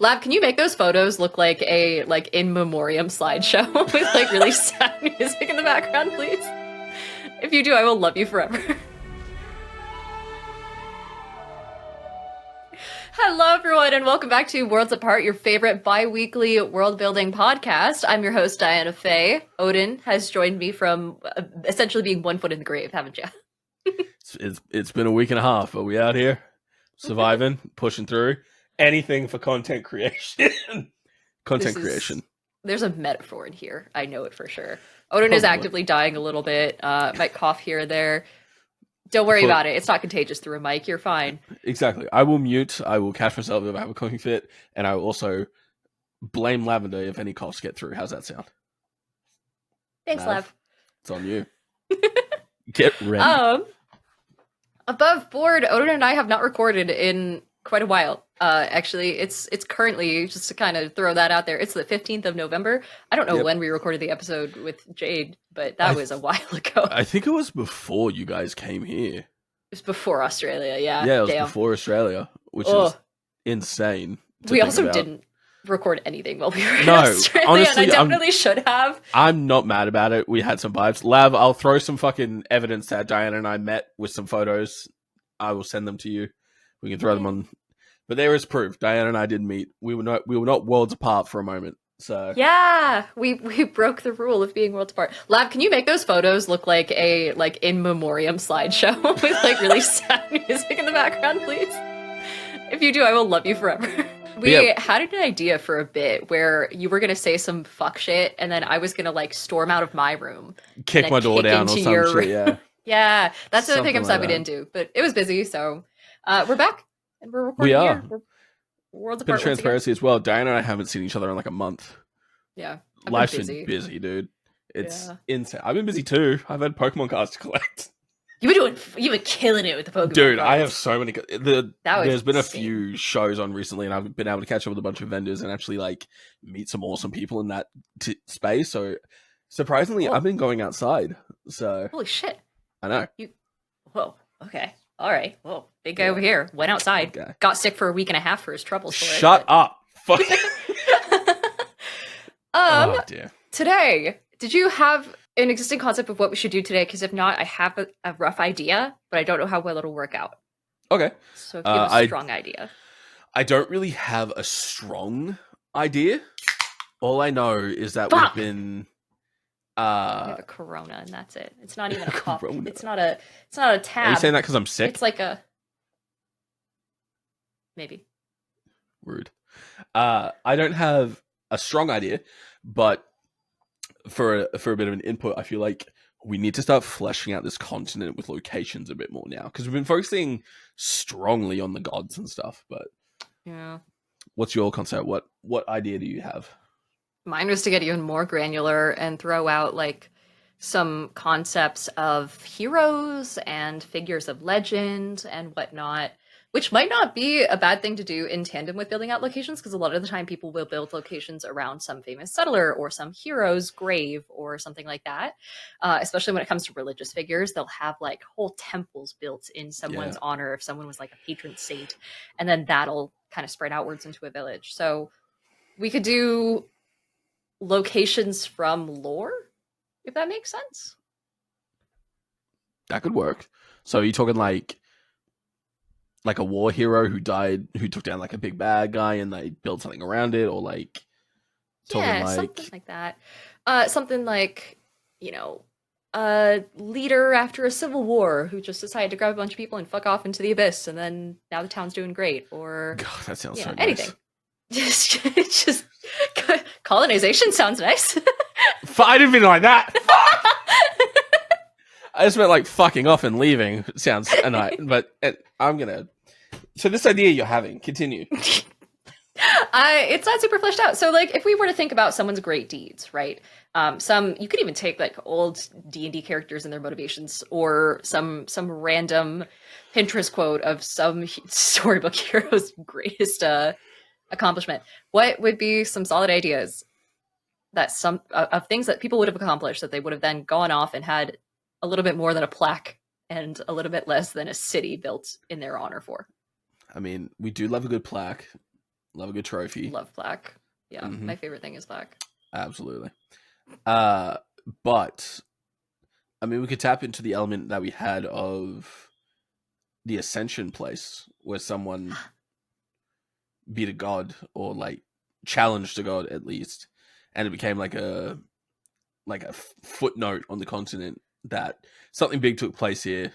Lab, can you make those photos look like a in memoriam slideshow with like really sad music in the background, please? If you do, I will love you forever. Hello, everyone, and welcome back to Worlds Apart, your favorite bi-weekly world-building podcast. I'm your host, Diana Faye. Odinn has joined me from essentially being 1 foot in the grave, haven't you? It's been a week and a half, but we out here surviving, pushing through. Anything for content creation. Creation. There's a metaphor in here. I know it for sure. Odinn is actively dying a little bit. Might cough here or there. Don't worry about it. It's not contagious through a mic. You're fine. Exactly. I will mute. I will catch myself if I have a coughing fit, and I will also blame Lavender if any coughs get through. How's that sound? Thanks, Lav. It's on you. Get ready. Above board, Odinn and I have not recorded in quite a while. Actually, it's currently, just to kind of throw that out there, it's the 15th of November. I don't know when we recorded the episode with Jade, but that was a while ago. I think it was before you guys came here. It was before Australia, yeah. Yeah, it was before Australia, which is insane. We also didn't record anything while we were in Australia, honestly, and I definitely should have. I'm not mad about it. We had some vibes. Lav, I'll throw some fucking evidence that Diana and I met with some photos. I will send them to you. We can throw them on. But there is proof. Diana and I did meet. We were not worlds apart for a moment. So yeah, we broke the rule of being worlds apart. Lav, can you make those photos look like a in memoriam slideshow with like really sad music in the background, please? If you do, I will love you forever. We had an idea for a bit where you were gonna say some fuck shit, and then I was gonna like storm out of my room, kick my door down or some shit. Yeah, yeah, that's the thing I'm sad we didn't do, but it was busy, so we're back and we're recording. We are. Here. We're worlds bit apart. Of transparency as well. Diana and I haven't seen each other in like a month. Yeah, life's been busy, dude. It's insane. I've been busy too. I've had Pokemon cards to collect. You've been killing it with the Pokemon Dude, cards. I have so many. There's been a few shows on recently, and I've been able to catch up with a bunch of vendors and actually like meet some awesome people in that space. So surprisingly, I've been going outside. So holy shit! I know. Whoa. Okay. All right. Whoa. Big guy over here went outside. Okay. Got sick for a week and a half for his troubles. Shut up. Fuck. Oh dear. Today, did you have an existing concept of what we should do today? Because if not, I have a rough idea, but I don't know how well it'll work out. Okay. So if you have a strong idea. I don't really have a strong idea. All I know is that we've been we have a corona and that's it. It's not even a cup. It's not a tab. Are you saying that because I'm sick? It's like a maybe. Rude. I don't have a strong idea, but for a bit of an input, I feel like we need to start fleshing out this continent with locations a bit more now, because we've been focusing strongly on the gods and stuff. But yeah, what's your concept? What idea do you have? Mine was to get even more granular and throw out like some concepts of heroes and figures of legend and whatnot, which might not be a bad thing to do in tandem with building out locations, because a lot of the time people will build locations around some famous settler or some hero's grave or something like that. Especially when it comes to religious figures, they'll have like whole temples built in someone's honor if someone was like a patron saint, and then that'll kind of spread outwards into a village. So we could do locations from lore, if that makes sense. That could work. So are you talking like a war hero who died, who took down like a big bad guy and they built something around it, or like something like that. Something like, a leader after a civil war who just decided to grab a bunch of people and fuck off into the abyss, and then now the town's doing great. Or God, that sounds so nice. Anything. Just colonization sounds nice. I didn't mean like that. I just meant like fucking off and leaving. Sounds annoying, but I'm gonna. So this idea you're having, continue. It's not super fleshed out. So like, if we were to think about someone's great deeds, right? You could even take like old D&D characters and their motivations, or some random Pinterest quote of some storybook hero's greatest accomplishment. What would be some solid ideas that of things that people would have accomplished that they would have then gone off and had a little bit more than a plaque and a little bit less than a city built in their honor for? I mean, we do love a good plaque. Love a good trophy. Love black. Yeah, Hmm. my favorite thing is black. Absolutely. Uh, but I mean, we could tap into the element that we had of the ascension place, where someone beat a god or like challenged a god at least, and it became like a footnote on the continent that something big took place here.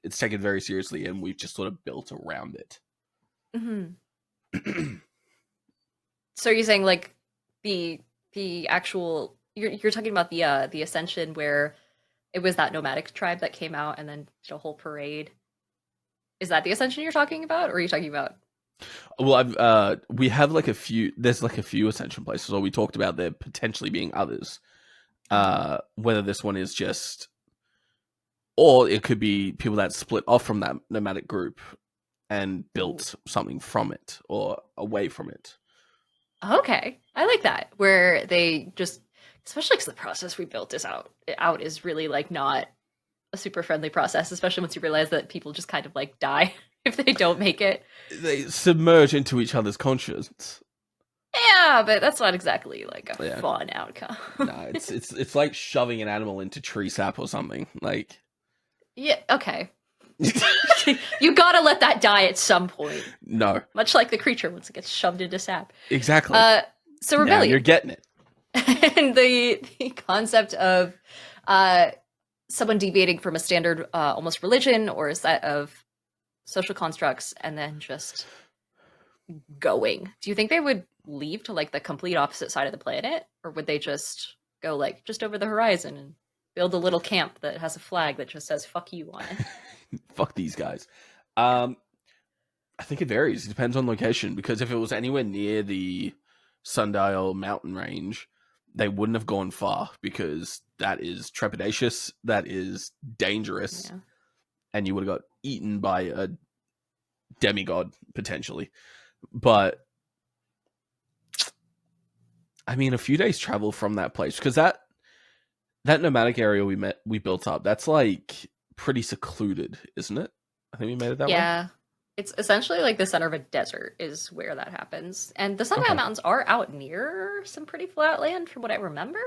It's taken very seriously, and we've just sort of built around it. Hmm. So you're saying like the the actual you're talking about the ascension where it was that nomadic tribe that came out and then did a whole parade. Is that the ascension you're talking about, or are you talking about? Well, we have like a few. There's like a few ascension places, or we talked about there potentially being others. Oh, Whether this one is just, or it could be people that split off from that nomadic group and ooh. built something from it or away from it. Okay, I like that. Where they just, especially because the process we built this out is really like not a super friendly process, especially once you realize that people just kind of like die if they don't make it. They submerge into each other's conscience. Yeah, but that's not exactly like a Yeah, fun outcome. no, it's like shoving an animal into tree sap or something. Like, Yeah, okay. You gotta let that die at some point, no, much like the creature once it gets shoved into sap. exactly. Uh, so Now you're rebellion getting it. and the concept of uh, someone deviating from a standard almost religion or a set of social constructs and then just going. Do you think they would leave to like the complete opposite side of the planet, or would they just go like just over the horizon and build a little camp that has a flag that just says "fuck you" on it? Fuck these guys. Um, I think it varies. It depends on location. Because if it was anywhere near the Sundial mountain range, they wouldn't have gone far because that is trepidatious, that is dangerous, Yeah. and you would have got eaten by a demigod potentially. But I mean, a few days travel from that place because that nomadic area we built up, that's like pretty secluded, isn't it? I think we made it that way. Yeah. It's essentially like the center of a desert is where that happens. And the Sundial Okay, Mountains are out near some pretty flat land from what I remember,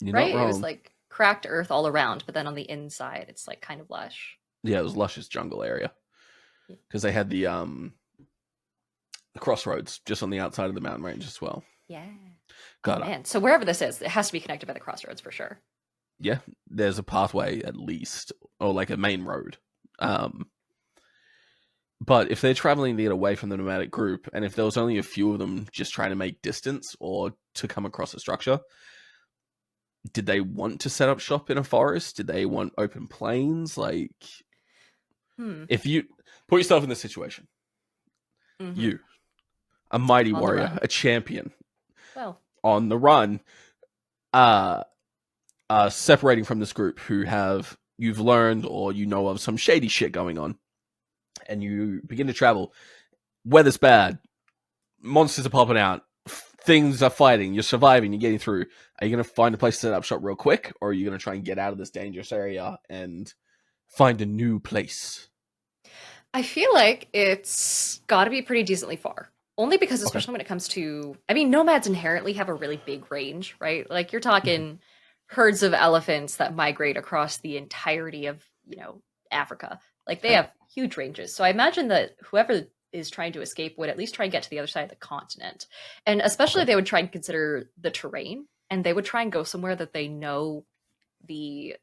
you're not right? It was wrong. like cracked earth all around, but then on the inside it's like kind of lush. Yeah, it was luscious jungle area because they had the crossroads just on the outside of the mountain range as well. Yeah. Oh Got it. man. So wherever this is, it has to be connected by the crossroads for sure. Yeah, there's a pathway at least, or like a main road. Um, but if they're traveling to get away from the nomadic group, and if there was only a few of them just trying to make distance or to come across a structure, did they want to set up shop in a forest? Did they want open plains? Like, Hmm. if you put yourself in this situation, Mm-hmm. you, a mighty On the warrior, run. a champion Well, on the run, uh, separating from this group who have you've learned or you know of some shady shit going on, and you begin to travel. Weather's bad, monsters are popping out, things are fighting, you're surviving, you're getting through. Are you going to find a place to set up shop real quick, or are you going to try and get out of this dangerous area and find a new place? I feel like it's got to be pretty decently far. Only because, Okay. especially when it comes to, I mean, nomads inherently have a really big range, right? Like you're Mhm. talking herds of elephants that migrate across the entirety of, Africa. Like they Hey. have huge ranges. So I imagine that whoever is trying to escape would at least try and get to the other side of the continent. And especially Okay. they would try and consider the terrain and they would try and go somewhere that they know the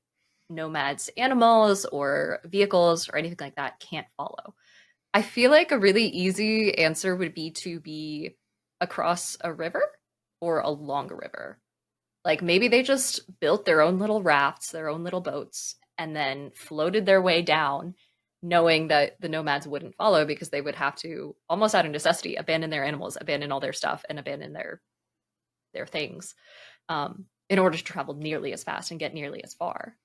nomads' animals or vehicles or anything like that can't follow. I feel like a really easy answer would be to be across a river or along a river. Like maybe they just built their own little rafts, their own little boats, and then floated their way down, knowing that the nomads wouldn't follow because they would have to, almost out of necessity, abandon their animals, abandon all their stuff, and abandon their things in order to travel nearly as fast and get nearly as far.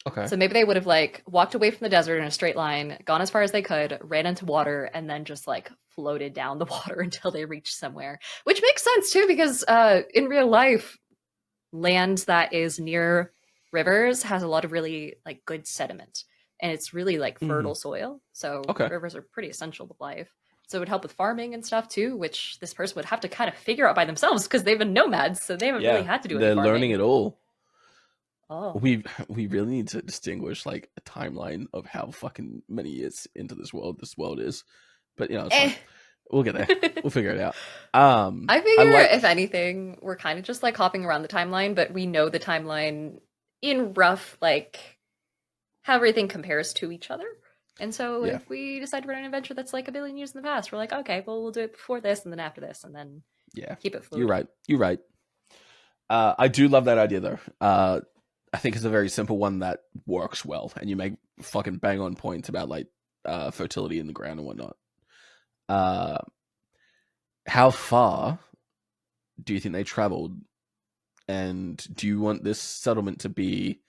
Okay. So maybe they would have like walked away from the desert in a straight line, gone as far as they could, ran into water, and then just like floated down the water until they reached somewhere. Which makes sense too, because in real life, land that is near rivers has a lot of really like good sediment, and it's really like Hmm. fertile soil. So Okay. rivers are pretty essential to life. So it would help with farming and stuff too, which this person would have to kind of figure out by themselves because they've been nomads, so they haven't really Yeah, had to do any they're learning farming. it all. Oh. We really need to distinguish like a timeline of how fucking many years into this world is. But you know, it's fine. Eh. We'll get there. We'll figure it out. I I figure like if anything, we're kind of just like hopping around the timeline, but we know the timeline in rough, like how everything compares to each other. And so yeah, if we decide to run an adventure that's like a billion years in the past, we're like, okay, well, we'll do it before this and then after this and then yeah. keep it You're fluid. right. You're right. I do love that idea though. I think it's a very simple one that works well, and you make fucking bang on points about like fertility in the ground and whatnot. Uh, how far do you think they traveled? And do you want this settlement to be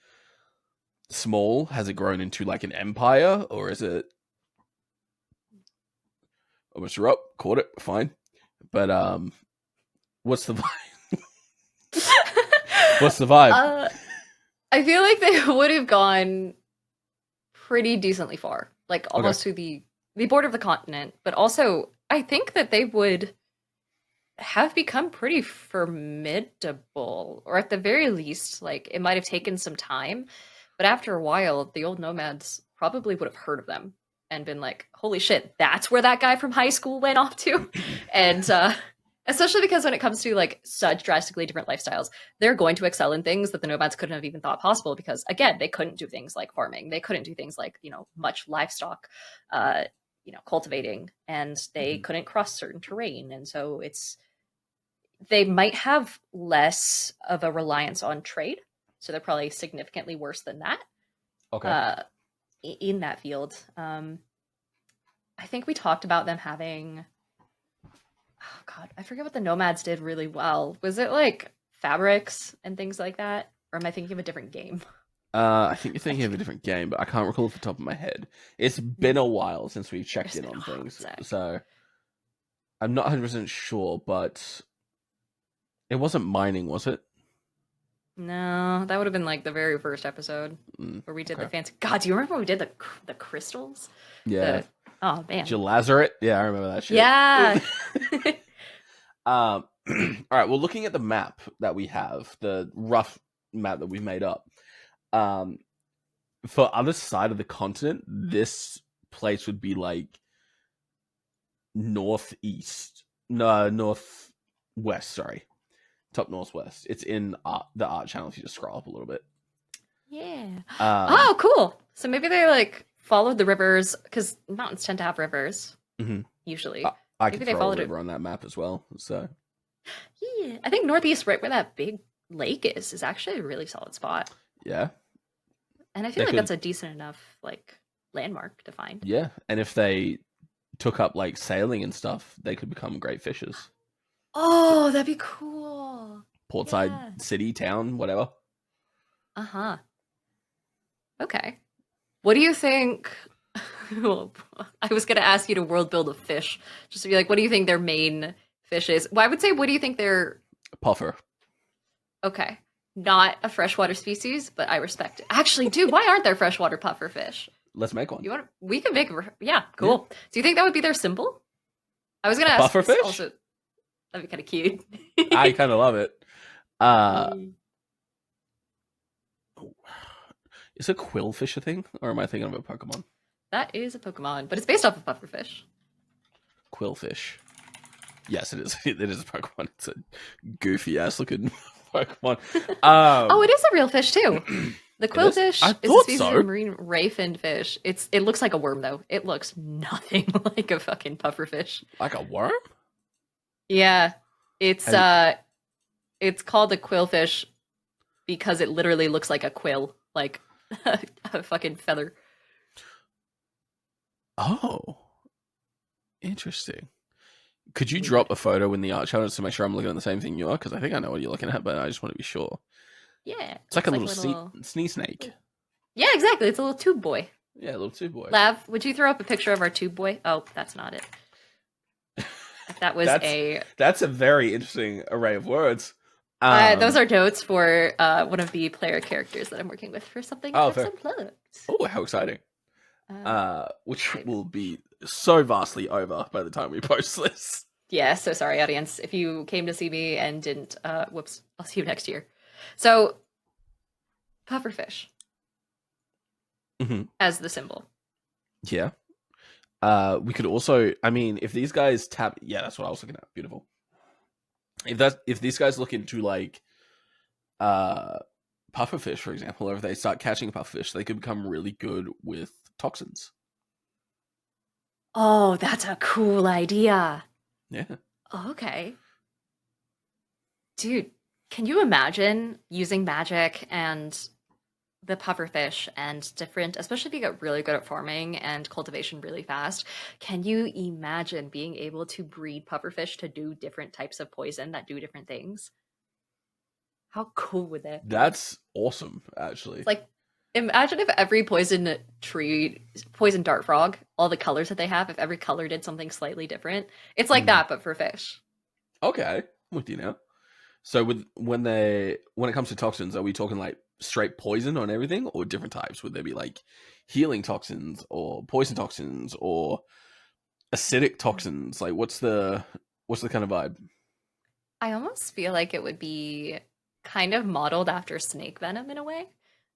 small? Has it grown into like an empire, or is it almost up? Caught it, fine. But what's the vibe? What's the vibe? uh, I feel like they would have gone pretty decently far, like Okay. almost to the border of the continent. But also, I think that they would have become pretty formidable, or at the very least, like it might have taken some time, but after a while, the old nomads probably would have heard of them and been like, "Holy shit, that's where that guy from high school went off to," and especially because when it comes to like such drastically different lifestyles, they're going to excel in things that the nomads couldn't have even thought possible because again, they couldn't do things like farming, they couldn't do things like much livestock, cultivating, and they Mhm. couldn't cross certain terrain, and so they might have less of a reliance on trade, so they're probably significantly worse than that Okay. uh, in that field. I think we talked about them having. Oh God, I forget what the nomads did really well. Was it like fabrics and things like that, or am I thinking of a different game? I think you're I thinking of a can't. different game, but I can't recall off the top of my head. It's been Hmm, a while since we've checked it's in been a on hot things, sec. so I'm not 100% sure, but it wasn't mining, was it? No, that would have been like the very first episode Mm, where we did the okay. fancy. God, do you remember when we did the crystals? Yeah. The Oh man, Gelazarate? Yeah, I remember that shit. yeah. All right, well, looking at the map that we have, the rough map that we've made up, um, for other side of the continent, this place would be like northeast. No, northwest, sorry. Top northwest. It's in the art channel if you just scroll up a little bit. Yeah. Um, Oh, cool. So maybe they like followed the rivers because mountains tend to have rivers mhm. usually. I could Maybe they throw a followed it. river on that map as well. So Yeah, I think northeast, right where that big lake is actually a really solid spot. yeah, And I feel they like could. that's a decent enough like landmark to find. Yeah, and if they took up like sailing and stuff, they could become great fishers. Oh, that'd be cool. Portside Yeah. city, town, whatever. Uh huh. Okay. What do you think? Well, I was going to ask you to world build a fish, just to be like, what do you think their main fish is? Well, I would say, what do you think their Puffer. Okay. Not a freshwater species, but I respect it. Actually, dude, why aren't there freshwater puffer fish? Let's make one. You want to, we can make, yeah, Yeah. cool. Do you think that would be their symbol? I was going A to ask puffer this fish? also, that'd be kind of cute. I kind of love it. Uh, Mm. is a quillfish a thing, or am I thinking of a Pokemon? That is a Pokemon, but it's based off of pufferfish. Quillfish. Yes, it is. It is a Pokemon. It's a goofy ass looking Pokemon. Oh, it is a real fish too. The It is? I quillfish is a thought species so. of marine ray finned fish. It looks like a worm though. It looks nothing like a fucking pufferfish. Like a worm? Yeah. It's Have you- uh it's called a quillfish because it literally looks like a quill, like a fucking feather. Oh, interesting. Could you Weird. drop a photo in the art channel just to make sure I'm looking at the same thing you are? Because I think I know what you're looking at, but I just want to be sure. Yeah. It's like a Looks little snee snake. Yeah, exactly. It's a little tube boy. Yeah, a little two boy. Lav, would you throw up a picture of our tube boy? Oh, that's not it. If that was That's a very interesting array of words. those are notes for one of the player characters that I'm working with for something Oh, that's fair. unplugged. Oh, how exciting! Uh, Which wait. will be so vastly over by the time we post this. Yeah, so sorry, audience. If you came to see me and didn't, whoops, I'll see you next year. So, pufferfish Hmm. as the symbol. Yeah. We could also, I mean, if these guys tap, yeah, that's what I was looking at. Beautiful. If these guys look into like pufferfish, for example, or if they start catching pufferfish, they could become really good with toxins. Oh, that's a cool idea. Yeah. Oh, okay. Dude, can you imagine using magic and the pufferfish and different, especially if you get really good at farming and cultivation really fast, can you imagine being able to breed pufferfish to do different types of poison that do different things? How cool would that be? That's awesome, actually. It's like, imagine if every poison tree, poison dart frog, all the colors that they have, if every color did something slightly different. It's like Mm. that, but for fish. Okay, I'm with you now. So when it comes to toxins, are we talking like straight poison on everything, or different types? Would there be like healing toxins, or poison toxins, or acidic toxins? Like, what's the kind of vibe? I almost feel like it would be kind of modeled after snake venom in a way,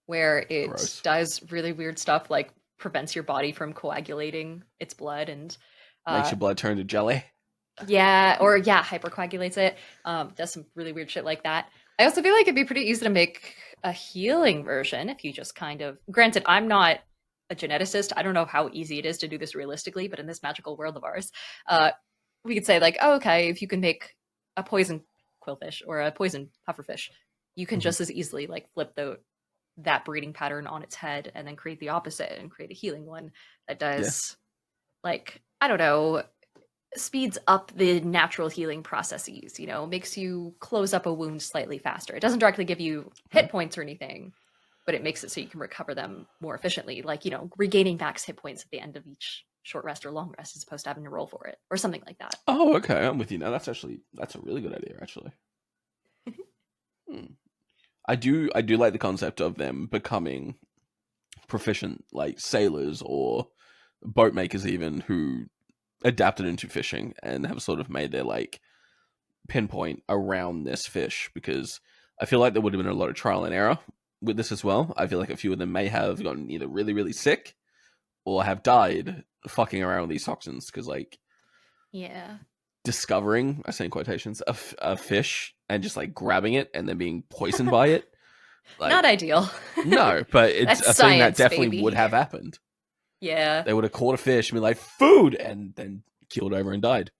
where it Gross. does really weird stuff like prevents your body from coagulating its blood and Makes uh your blood turn to jelly. yeah, or yeah, hypercoagulates it. Does some really weird shit like that. I also feel like it'd be pretty easy to make a healing version if you just kind of granted, I'm not a geneticist. I don't know how easy it is to do this realistically, but in this magical world of ours, uh we could say like, oh, okay, if you can make a poison quillfish or a poison pufferfish, you can Hmm. just as easily like flip that breeding pattern on its head and then create the opposite and create a healing one that Yeah. does like I don't know, speeds up the natural healing processes, makes you close up a wound slightly faster. It doesn't directly give you hit Okay. points or anything, but it makes it so you can recover them more efficiently, like, regaining max hit points at the end of each short rest or long rest as opposed to having to roll for it or something like that. Oh, okay. I'm with you now. That's a really good idea, actually. Hmm. I do like the concept of them becoming proficient, like sailors or boat makers, even who adapted into fishing and have sort of made their like pinpoint around this fish. Because I feel like there would have been a lot of trial and error with this as well. I feel like a few of them may have gotten either really, really sick or have died fucking around with these toxins. Because like Yeah. discovering, I say in quotations, a fish and just like grabbing it and then being poisoned by it, Not like ideal. no, but it's That's a thing that science, definitely would baby. have happened. Yeah. They would have caught a fish and been like food, and then killed over and died.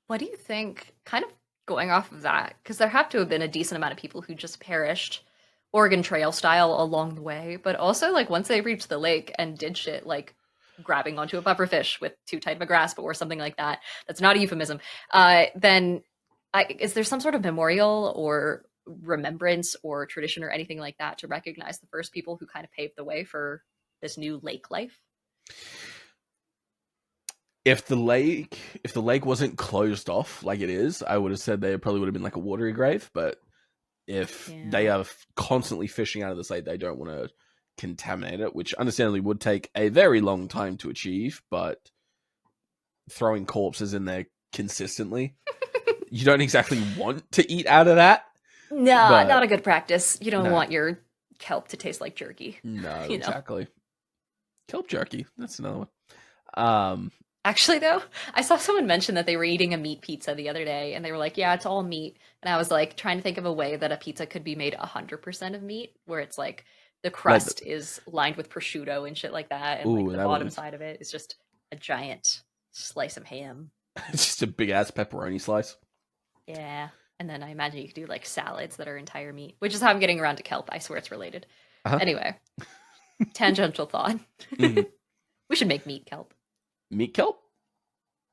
What do you think, kind of going off of that, because there have to have been a decent amount of people who just perished Oregon Trail style along the way, but also like once they reached the lake and did shit like grabbing onto a pufferfish with too tight of a grasp or something like that. That's not a euphemism. Then is there some sort of memorial or remembrance or tradition or anything like that to recognize the first people who kind of paved the way for this new lake life? If the lake wasn't closed off like it is, I would have said they probably would have been like a watery grave. But if they Yeah. are constantly fishing out of this lake, they don't want to contaminate it, which understandably would take a very long time to achieve. But throwing corpses in there consistently, you don't exactly want to eat out of that. Nah, not But a good practice. You don't no, want your kelp to taste like jerky, no, you know. exactly. Kelp jerky. That's another one. Um, Actually, though, I saw someone mention that they were eating a meat pizza the other day, and they were like, "Yeah, it's all meat." And I was like, trying to think of a way that a pizza could be made 100% of meat, where it's like the like, crust is lined with prosciutto and shit like that, and like ooh, the that bottom would side of it is just a giant slice of ham. it's just a big ass pepperoni slice. Yeah, and then I imagine you could do like salads that are entire meat, which is how I'm getting around to kelp. I swear it's related. Uh-huh. Anyway, tangential thought. Hmm. We should make meat kelp. Meat kelp?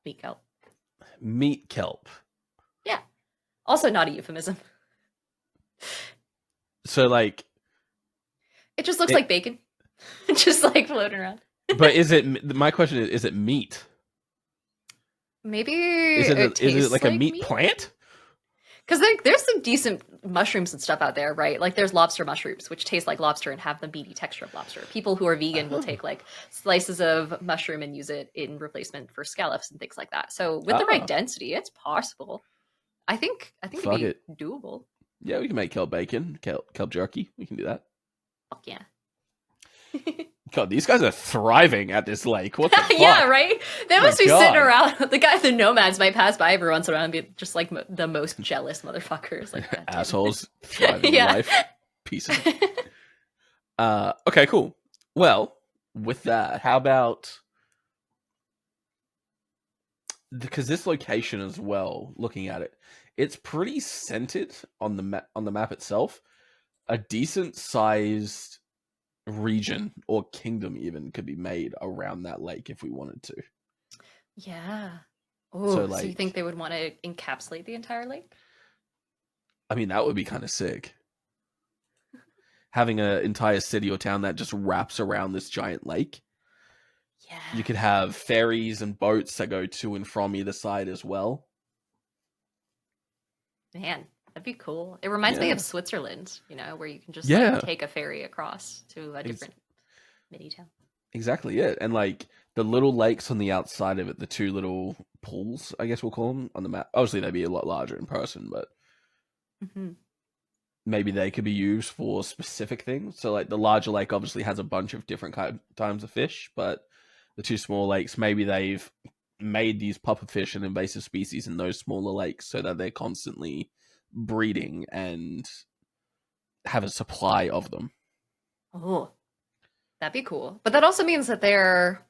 Meat kelp. Meat kelp. Yeah. Also not a euphemism. So like It just looks it, like bacon. Just like floating around. but my question is it meat? Maybe Is it it tastes like a like meat meat? plant? Because like, there's some decent mushrooms and stuff out there, right? Like there's lobster mushrooms, which taste like lobster and have the meaty texture of lobster. People who are vegan will Oh, take like slices of mushroom and use it in replacement for scallops and things like that. So with the right ah, density, it's possible. I think it'd fuck be it. doable. Yeah, we can make kelp bacon, kelp jerky. We can do that. Fuck yeah. God, these guys are thriving at this lake. What the Yeah, fuck? right? They Oh my must be sitting god. around. The nomads might pass by every once in a while and be just like the most jealous motherfuckers. Like, God damn Assholes it. thriving in Yeah. life. Pieces of. Okay, cool. Well, with that, how about because this location as well, looking at it, it's pretty centered on the map itself. A decent sized region or kingdom even could be made around that lake if we wanted to. Yeah. So Oh, so you think like, they would want to encapsulate the entire lake? I mean, that would be kind of sick. Having an entire city or town that just wraps around this giant lake. You Yeah. could have ferries and boats that go to and from either side as well. Man, that'd be cool. It reminds me of Yeah. Switzerland, where you can just like Yeah. take a ferry across to a Ex- different mini town. exactly it. And like the little lakes on the outside of it, the two little pools, I guess we'll call them on the map. Obviously, they'd be a lot larger in person, but Hmm. maybe they could be used for specific things. So like the larger lake obviously has a bunch of different kinds of fish, but the two small lakes, maybe they've made these puffer fish an invasive species in those smaller lakes so that they're constantly breeding and have a supply of them. Oh, that'd be cool. But that also means that they're.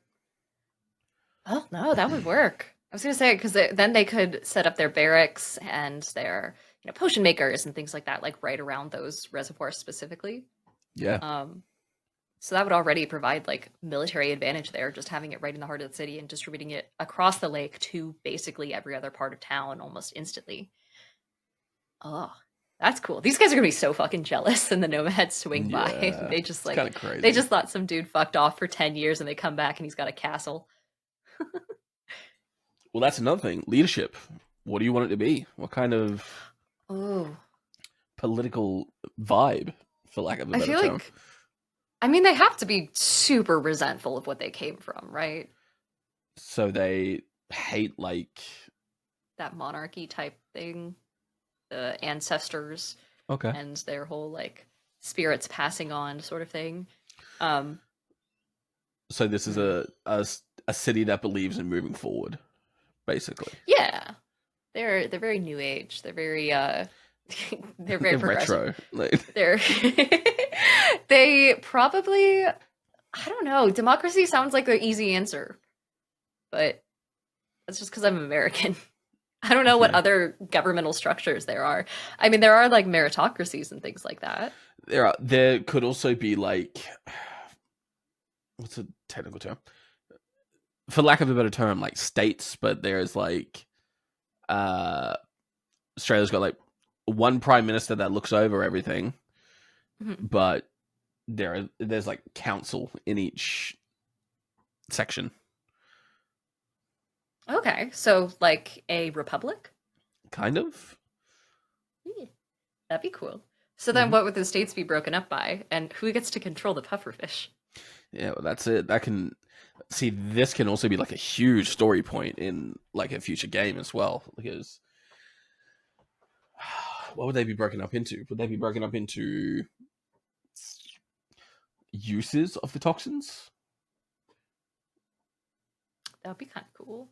Oh no, that would work. I was gonna say because then they could set up their barracks and their potion makers and things like that, like right around those reservoirs specifically. Yeah. Um, so that would already provide like military advantage there, just having it right in the heart of the city and distributing it across the lake to basically every other part of town almost instantly. Oh, that's cool. These guys are gonna be so fucking jealous, and the nomads swing by. Yeah. They just It's kind like of they crazy. just thought some dude fucked off for 10 years, and they come back and he's got a castle. Well, that's another thing. Leadership. What do you want it to be? What kind of Oh, political vibe, for lack of a I better feel term? like I mean they have to be super resentful of what they came from, right? So they hate like That monarchy type thing, the ancestors okay. and their whole like spirits passing on sort of thing. Um, So this is hmm. a city that believes in moving forward, basically. Yeah, they're very new age. They're very they're very They're progressive. retro. Like They're they probably I don't know. Democracy sounds like the easy answer, but that's just because I'm American. I don't know what yeah. other governmental structures there are. I mean, there are like meritocracies and things like that. There could also be like what's a technical term? For lack of a better term, like states, but there's like uh Australia's got like one prime minister that looks over everything, Mhm. but there's like council in each section. Okay, so like a republic? Kind of. Yeah, that'd be cool. So then Hmm. what would the states be broken up by? And who gets to control the pufferfish? Yeah, well, that's it. That can see this can also be like a huge story point in like a future game as well. Because what would they be broken up into? Would they be broken up into uses of the toxins? That would be kind of cool.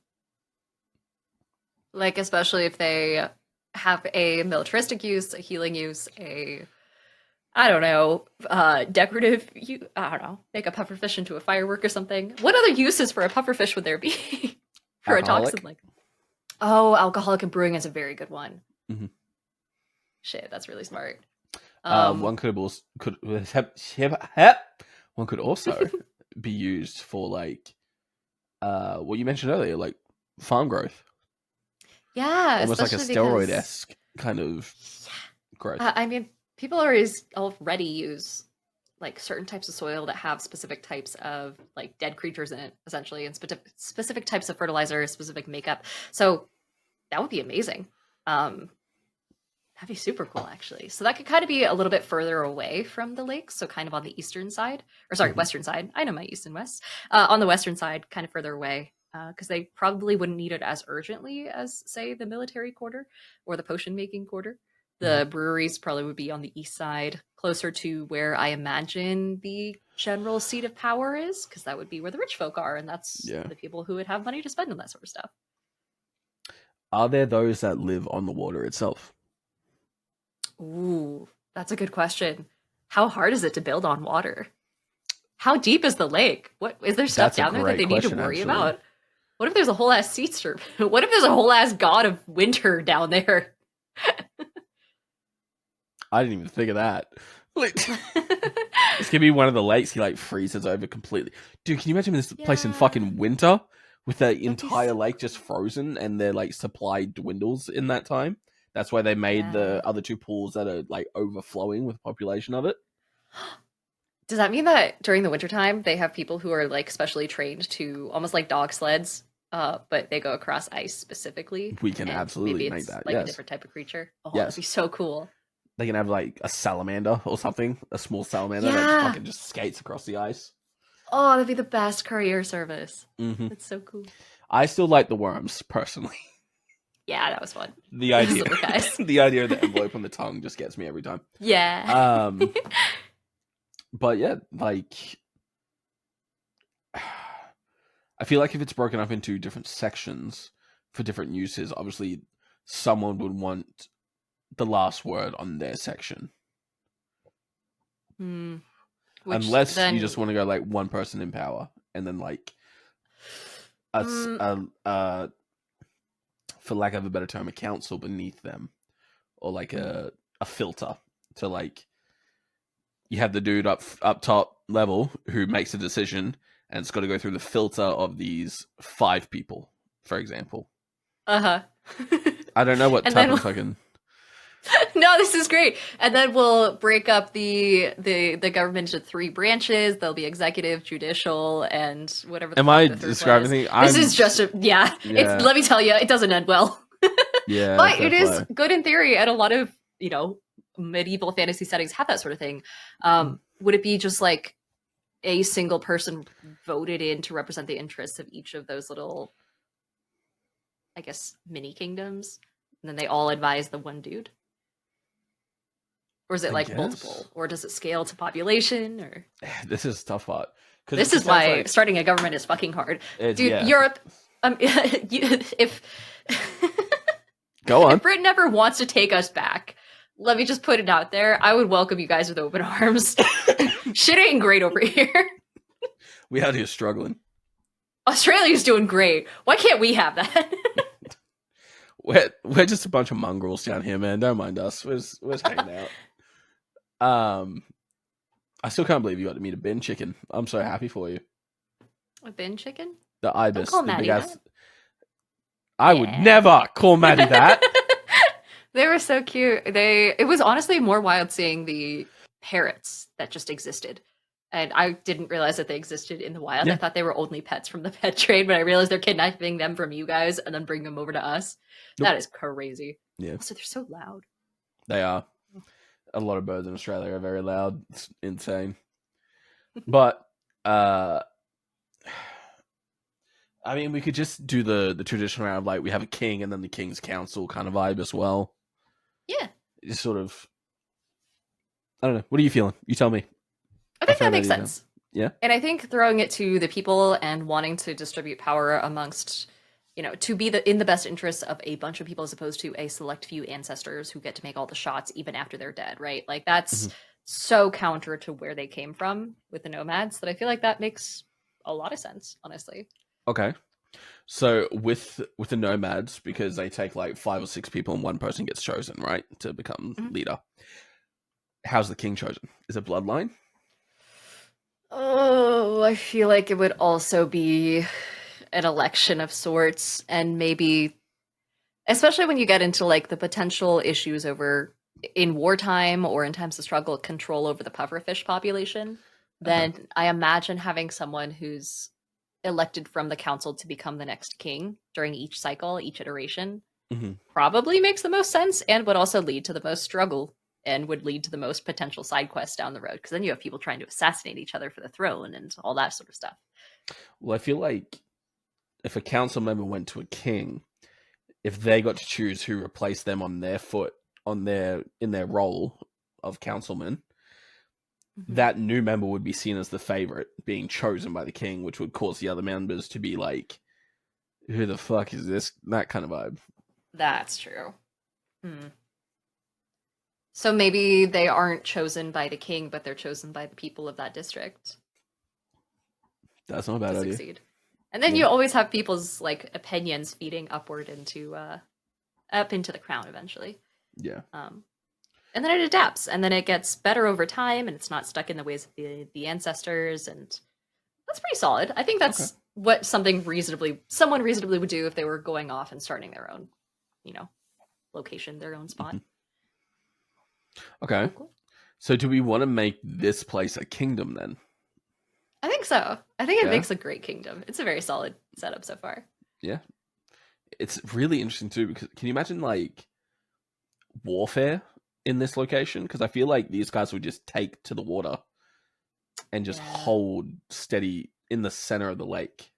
Like, especially if they have a militaristic use, a healing use, I don't know, decorative, I don't know, make a pufferfish into a firework or something. What other uses for a pufferfish would there be for a toxin Alcoholic. like Oh, alcoholic and brewing is a very good one. Hmm. Shit, that's really smart. Um, One could also could one could also be used for like what you mentioned earlier, like farm growth, yeah, almost like a especially steroid because esque kind of growth. I mean, people already use like certain types of soil that have specific types of like dead creatures in it, essentially, and specific types of fertilizer, specific makeup. So that would be amazing. Um, That'd be super cool, actually. So that could kind of be a little bit further away from the lake, so kind of on the eastern side, or sorry, Mhm. western side. I know my east and west. On the western side, kind of further away, because they probably wouldn't need it as urgently as, say, the military quarter or the potion making quarter. Mhm. The breweries probably would be on the east side, closer to where I imagine the general seat of power is, because that would be where the rich folk are, and that's Yeah. the people who would have money to spend on that sort of stuff. Are there those that live on the water itself? Ooh, that's a good question. How hard is it to build on water? How deep is the lake? What is there stuff That's a down there that great they need to question, worry actually. about? What if there's a whole ass sea serpent? What if there's a whole ass god of winter down there? I didn't even think of that. Like, this could be one of the lakes he like freezes over completely. Dude, can you imagine this place in Yeah, fucking winter with the that'd be entire so lake just cool. frozen and their like supply dwindles in that time? That's why they made Yeah. the other two pools that are like overflowing with population of it. Does that mean that during the wintertime they have people who are like specially trained to almost like dog sleds, but they go across ice specifically, We can and absolutely maybe make it's that. like a Yes. different type of creature? Oh, that'd Yes. be so cool. They can have like a salamander or something, a small salamander that Yeah. fucking just skates across the ice. Oh, that'd be the best courier service. Hmm. That's so cool. I still like the worms personally. Yeah, that was fun. The Those idea, little guys. the idea of the envelope on the tongue just gets me every time. Yeah. Um, but yeah, like I feel like if it's broken up into different sections for different uses, obviously someone would want the last word on their section, Hmm. Which unless you just then, want to go like one person in power and then like a, s- mm, for lack of a better term, a council beneath them, or like mm, a filter to like you have the dude up top level who makes a decision, and it's got to go through the filter of these five people, for example. uh-huh. I don't know what And type then of fucking no, this is great. And then we'll break up the government into three branches. There'll be executive, judicial, and whatever the am fuck I the third one describing is. things? This I'm is just a yeah. It's yeah, let me tell you, it doesn't end well. yeah, But fair it is play. good in theory, and a lot of medieval fantasy settings have that sort of thing. Mm. Would it be just like a single person voted in to represent the interests of each of those little, I guess, mini kingdoms, and then they all advise the one dude? Or is it I like guess multiple? Or does it scale to population? Or this is a tough part because it this just is sounds why like starting a government is fucking hard, it's dude. yeah. Europe, if Go if on. Britain ever wants to take us back, let me just put it out there. I would welcome you guys with open arms. Shit ain't great over here. We out here struggling. Australia's doing great. Why can't we have that? We're just a bunch of mongrels down here, man. Don't mind us. We're just hanging out. Um, I still can't believe you got to meet a bin chicken. I'm so happy for you. A bin chicken? The Don't ibis, call the big Maddie ass. that. I would Yeah. never call Maddie that. They were so cute. It was honestly more wild seeing the parrots that just existed. And I didn't realize that they existed in the wild. I Yeah, thought they were only pets from the pet trade, but I realized they're kidnapping them from you guys and then bringing them over to us. nope. That is crazy. Yeah, Also, they're so loud. they are. A lot of birds in Australia are very loud. It's insane. But uh, I mean, we could just do the traditional round of like we have a king and then the king's council kind of vibe as well. Yeah, Just sort of. I don't know. What are you feeling? You tell me. I I think throw that that makes in there. sense. Yeah. And I think throwing it to the people and wanting to distribute power amongst, to be in the best interests of a bunch of people as opposed to a select few ancestors who get to make all the shots even after they're dead, right? Like that's Mhm. so counter to where they came from with the nomads that I feel like that makes a lot of sense, honestly. Okay. So with the nomads, because they take like 5 or 6 people and one person gets chosen, right, to become Mhm. leader. How's the king chosen? Is it bloodline? Oh, I feel like it would also be an election of sorts, and maybe especially when you get into like the potential issues over in wartime or in times of struggle, control over the pufferfish population, Okay. then I imagine having someone who's elected from the council to become the next king during each cycle, each iteration. Mhm. probably makes the most sense and would also lead to the most struggle and would lead to the most potential side quests down the road because then you have people trying to assassinate each other for the throne and all that sort of stuff. Well, I feel like if a council member went to a king, if they got to choose who replaced them on their foot on their in their role of councilman, Mhm. that new member would be seen as the favorite, being chosen by the king, which would cause the other members to be like, "Who the fuck is this?" That kind of vibe. That's true. Hmm. So maybe they aren't chosen by the king, but they're chosen by the people of that district That's not a to bad idea. succeed. And then Yeah. you always have people's like opinions feeding upward into up into the crown eventually. Yeah. Um, and then it adapts, and then it gets better over time, and it's not stuck in the ways of the ancestors, and that's pretty solid. I think Okay. that's what someone reasonably would do if they were going off and starting their own, you know, location, their own spot. Mhm. Okay. Cool, cool. So, do we want to make this place a kingdom then? I think so. I think it Yeah. makes a great kingdom. It's a very solid setup so far. Yeah. It's really interesting too because can you imagine like warfare in this location? Because I feel like these guys would just take to the water and just Yeah. hold steady in the center of the lake.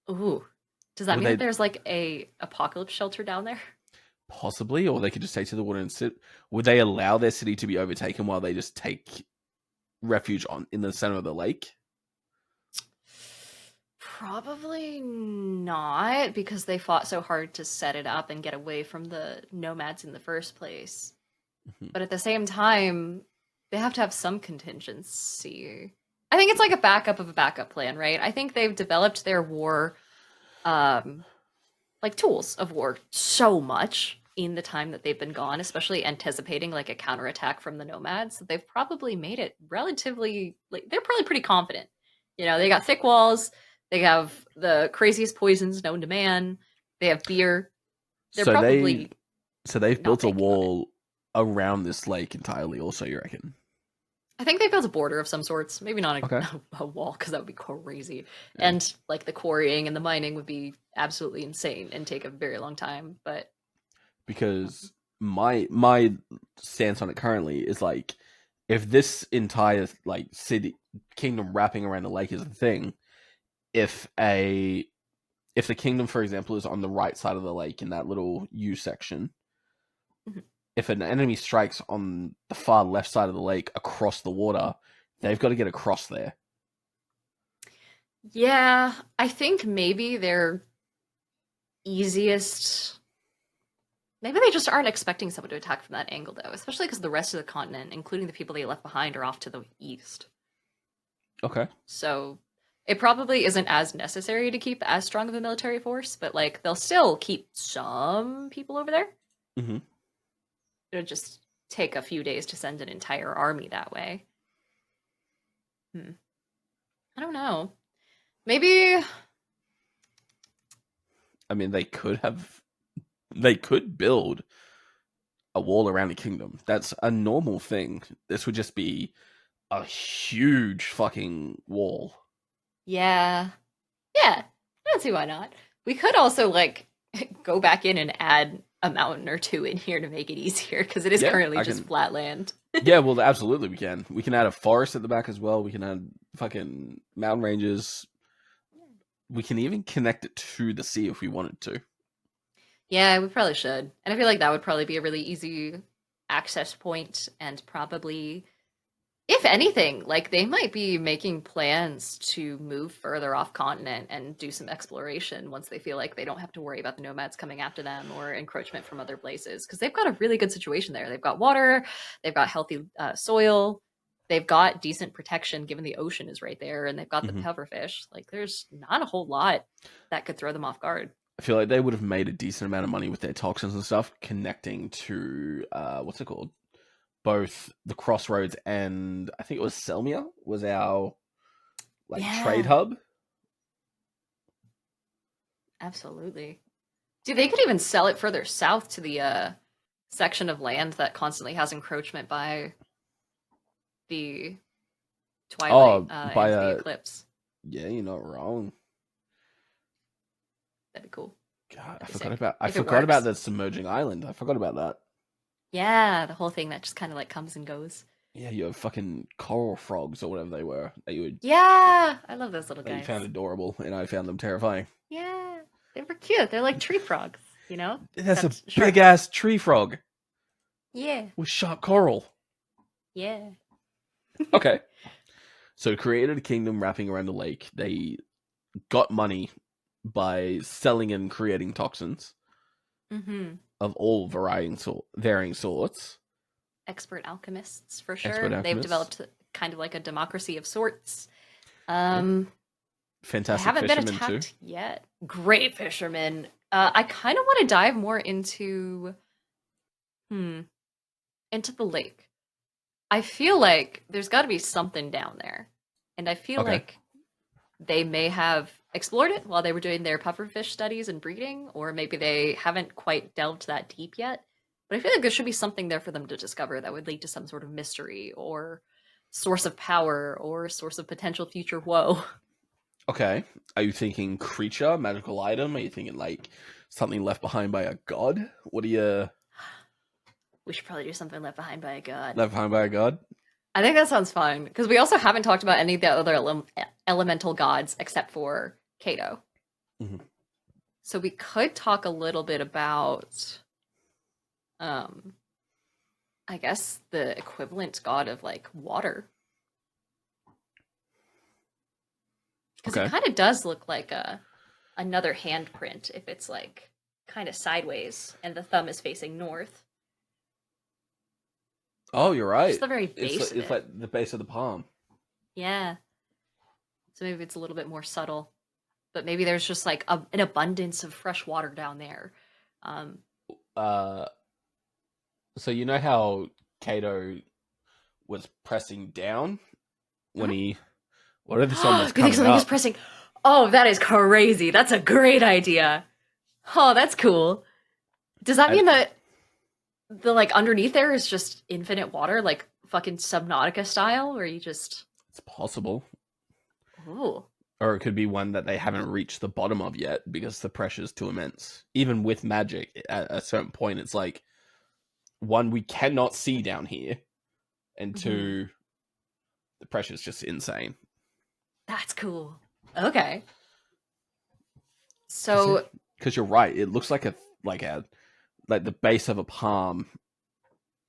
Ooh. Does that Would mean that they there's like a apocalypse shelter down there? possibly, or they could just take to the water and sit? Would they allow their city to be overtaken while they just take refuge on in the center of the lake? Probably not, because they fought so hard to set it up and get away from the nomads in the first place. Mhm. But at the same time, they have to have some contingency. I think it's like a backup of a backup plan, right? I think they've developed their war, um, like tools of war so much in the time that they've been gone, especially anticipating like a counterattack from the nomads, that they've probably made it relatively like they're probably pretty confident. You know, they got thick walls, they have the craziest poisons known to man, they have beer. They're So they probably so they've not built a banking on it. wall around this lake entirely. Also, you reckon? I think they built a border of some sorts. Maybe not Okay. a wall because that would be crazy. Yeah. And like the quarrying and the mining would be absolutely insane and take a very long time. But Because my stance on it currently is like if this entire like city kingdom wrapping around the lake is a thing, if a if the kingdom, for example, is on the right side of the lake in that little U section, mhm. if an enemy strikes on the far left side of the lake across the water, they've got to get across there. Yeah, I think maybe their easiest. Maybe they just aren't expecting someone to attack from that angle, though, especially because the rest of the continent, including the people they left behind, are off to the east. Okay. So it probably isn't as necessary to keep as strong of a military force, but like they'll still keep some people over there. Hmm. It'll just take a few days to send an entire army that way. Hmm. I don't know. Maybe. I mean, they could build a wall around a kingdom. That's a normal thing. This would just be a huge fucking wall. Yeah. Yeah. I don't see why not. We could also like go back in and add a mountain or two in here to make it easier because it is Yeah, currently I just can. flat land. Yeah, well, absolutely, we can. We can add a forest at the back as well. We can add fucking mountain ranges. We can even connect it to the sea if we wanted to. Yeah, we probably should. And I feel like that would probably be a really easy access point and probably if anything, like they might be making plans to move further off continent and do some exploration once they feel like they don't have to worry about the nomads coming after them or encroachment from other places because they've got a really good situation there. They've got water, they've got healthy soil, they've got decent protection given the ocean is right there, and they've got the Hmm. pufferfish. Like there's not a whole lot that could throw them off guard. I feel like they would have made a decent amount of money with their toxins and stuff connecting to what's it called? Both the crossroads and I think it was Selmia was our like trade Yeah, hub. absolutely. Dude, they could even sell it further south to the section of land that constantly has encroachment by the twilight Oh, by and the eclipse. yeah, you're not wrong. That'd be cool. God, That'd be sick. I If it forgot about works. the submerging island. I forgot about that. Yeah, the whole thing that just kind of like comes and goes. Yeah, you have fucking coral frogs or whatever they were Yeah, I love those little that you found guys. adorable, and I found them terrifying. Yeah, they were cute. They're like tree frogs, That's a except big short. ass tree frog Yeah, with sharp coral. yeah. Okay, so created a kingdom wrapping around the lake. They got money by selling and creating toxins Mm-hmm. of all varying sorts. Expert alchemists for Expert sure. They've alchemists. developed kind of like a democracy of sorts. Yeah. Um, they Fantastic haven't been fishermen too. attacked yet. Great fishermen. I kind of want to dive more hmm, into the lake. I feel like there's got to be something down there, and I feel Okay. like they may have explored it while they were doing their pufferfish studies and breeding, or maybe they haven't quite delved that deep yet. But I feel like there should be something there for them to discover that would lead to some sort of mystery or source of power or source of potential future woe. Okay. Are you thinking creature, magical item? Are you thinking like something left behind by a god? What are you We should probably do something left behind by a god. left behind by a god? I think that sounds fun because we also haven't talked about any of the other elemental gods except for Kato. Mhm. So we could talk a little bit about, um, I guess the equivalent god of like water, because it Okay. kind of does look like another handprint if it's like kind of sideways and the thumb is facing north. Oh, you're Just right. the very base of It's it. like the base of the palm. Yeah. So maybe it's a little bit more subtle, but maybe there's just like an abundance of fresh water down there. Um, Uh, so you know how Kato was pressing down when mhm. he what if this one was You think coming something is up? pressing? Oh, that is crazy. That's a great idea. Oh, that's cool. Does that And mean that the like underneath there is just infinite water, like fucking Subnautica style, where you just it's possible. ooh. Or it could be one that they haven't reached the bottom of yet because the pressure's too immense. Even with magic, at a certain point, it's like one, we cannot see down here, and Mhm. two, the pressure's just insane. That's cool. Okay. Because So, you're right, it looks like like the base of a palm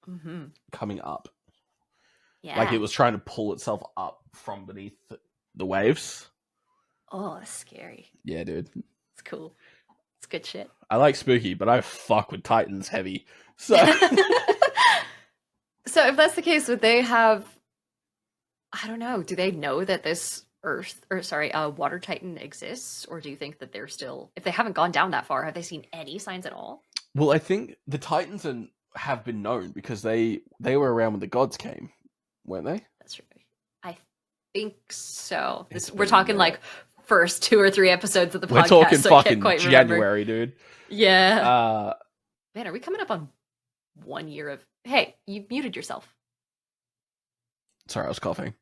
mhm. coming up, like it Yeah. was trying to pull itself up from beneath the waves. Oh, that's scary. Yeah, dude. It's cool. It's good shit. I like spooky, but I fuck with Titans heavy. So So if that's the case, would they have I don't know, do they know that this Earth or sorry, water titan exists? Or do you think that they're still if they haven't gone down that far, have they seen any signs at all? well, I think the Titans have been known because they were around when the gods came, weren't they? That's right. I think so. It's We're been a talking minute. like first 2 or 3 episodes of the We're podcast, talking so I can't fucking quite remember. January, dude. Yeah. Uh, Man, are we coming up on 1 year of Hey, you muted yourself. sorry, I was coughing.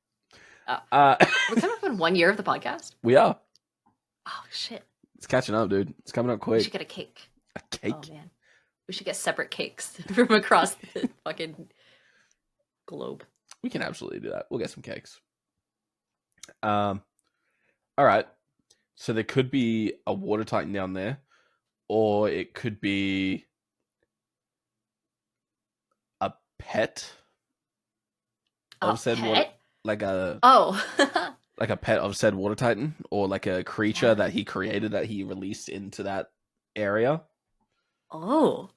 Oh. Uh, We're coming up on 1 year of the podcast? we are. Oh shit. It's catching up, dude. It's coming up We should quick. get a cake. A Oh cake. man. We should get separate cakes from across the fucking globe. We can absolutely do that. We'll get some cakes. All right. So there could be a water titan down there, or it could be a pet A of said water, pet? like a Oh. like a pet of said water titan, or like a creature Yeah. that he created that he released into that area. Oh.